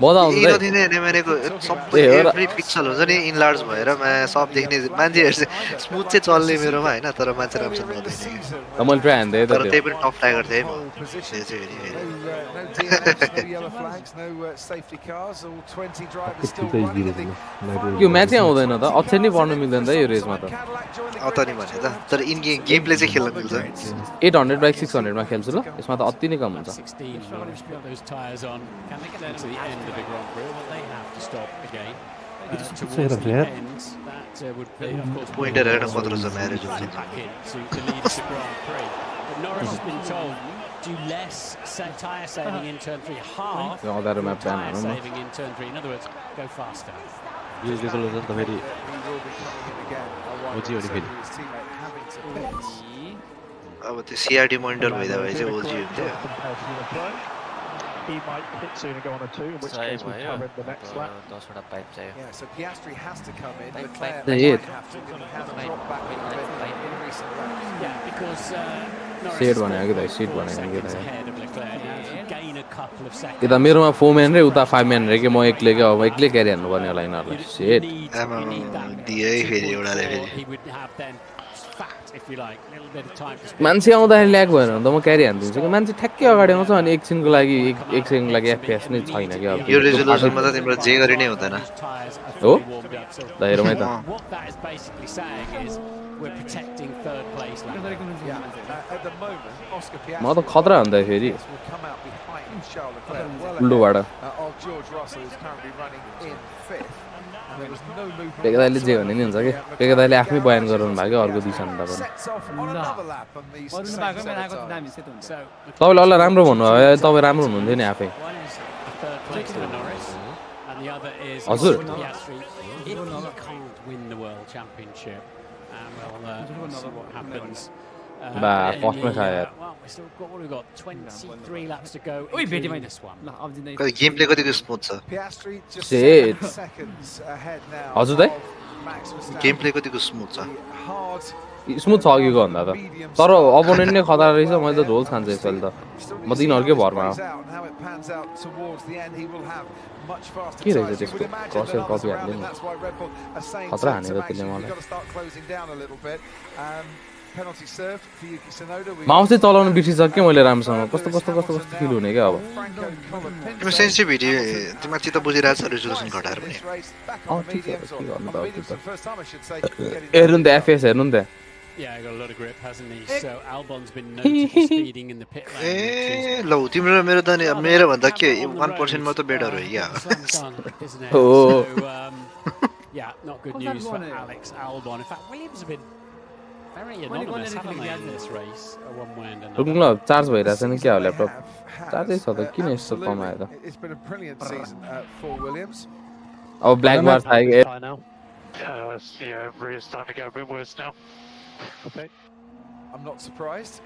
मजा आउँछ दिने नेमेरेको सबै एभ्री पिक्सल हुन्छ नि इनलार्ज भएर सब देख्ने मान्छेहरु चाहिँ स्मुथ चाहिँ चल्ने मेरोमा हैन तर मान्छे राम्रोसँग नदेख्ने मैले ट्राई हान्दै तर त्यही पनि टप टाइगर थिए म यो म्याचै आउँदैन त अक्षर नै पढ्नु मिल्दैन त यो रेसमा त अत नि भने त तर इन गेम प्ले चाहिँ खेल्न मिल्छ 800/600 मा खेल्छु ल यसमा त अति नै कम हुन्छ पोइन्टर हेर्न कत्रो छ म्यारेज हुन्छ Norris has been told do less tyre saving in turn 3, half tyre saving in turn 3. In other words, go faster. अब त्यो सिआरटी मोनिटर भइदा भए चाहिँ ओल्जी हुन्थ्यो he might hit soon and go on a 2, in which case we cover in the next lap. Yeah, so Piastri has to come in. Leclerc The might eight. have to, and he has dropped back a little bit in recent laps. Yeah, because Norris Seat is बनाएको त 4 seat बनाएको seconds त ahead of Leclerc. Now, if you gain a couple of seconds, यता मेरोमा 4 म्यान रे उता 5 म्यान रे के म एक्लै के अब एक्लै क्यारी हान्नु पर्ने होला यिनीहरुलाई सेट दिए फेरि एउटाले फेरि he would have then fat, if you like, a little bit of time to spend. मान्छे आउँदाखेरि ल्याग भएन भने त म क्यारी हान्दिन्छु कि मान्छे ठ्याक्कै अगाडि आउँछ अनि एकछिनको लागि एक सेकेन्डको लागि FPS नै छैन कि अब यो रेजोल्युसनमा त तिम्रो जे गरे नै हुँदैन हो ल हेरौँ है त What that is basically saying is we're protecting third place. At the moment, Oscar Piastri म त खतरा भन्दा फेरि will come out behind Charles Leclerc, well उल्टोबाट ahead of George Russell, who's currently running in 5th. And there was no movement. पेके दाइले जे भने नि हुन्छ कि पेके दाइले आफै बयान गराउनु भयो कि अर्को दिशान्त पनि Sets off on another lap on the Arun same बाको set मेरो of आएको त time. दामी सेट हुन्छ तपाईले अल्ल राम्रो भन्नुभयो तपाईँ राम्रो हुनुहुन्थ्यो नि आफै One is a third place for Norris, and the other is हजुर Piastri. If he can't win the World Championship, we'll see what happens. बा in फर्स्टमै the, छ यार well, we've still got, what have we got? 23 laps to go, ओइ भेटे including मैले this one. ल अब जिन्दै गेम प्ले कतिको स्मुथ छ Piastri just Shit. 7 seconds ahead now हजुर दाइ of Max Verstappen. Game play कतिको स्मुथ छ Hard स्मुथ छ अघिको भन्दा त तर अपोनेन्ट नै खतरा रहेछ मैले त झोल खान्छ यसपालि त म त यिनीहरूकै भरमा हो के रहेछ त्यसको क्रसर कपी हाल्दै नि खतरा हानेर त्यसले मलाई माउस चाहिँ चलाउनु बिर्सिसक्यो मैले राम्रोसँग कस्तो कस्तो कस्तो कस्तो फिल हुने क्या अब तिम्रो सेन्सिटिभिटी तिम्रो चित्त बुझिरहेछ रेजोल्युसन घटाएर पनि ठिक छ के गर्नु त अब हेर्नु नि त एफएस हेर्नु नि त Yeah, got a lot of grip, hasn't he? So Albon's been noted speeding in the pit lane. ए लौ तिम्रो र मेरो त नि मेरो भन्दा के 1% मात्र बेटर हो क्या हो Yeah, not good news for Alex Albon. In fact, Williams have been very anonymous, haven't they, in this race, one way and another. रुक्नु ल चार्ज भइरहेछ नि क्या हो ल्यापटप चार्जै छ त किन यस्तो कमायो त It's been a brilliant season for Williams. अब ब्ल्याक बार थाहा Yeah, really starting to get a bit worse now. Okay. I'm not surprised.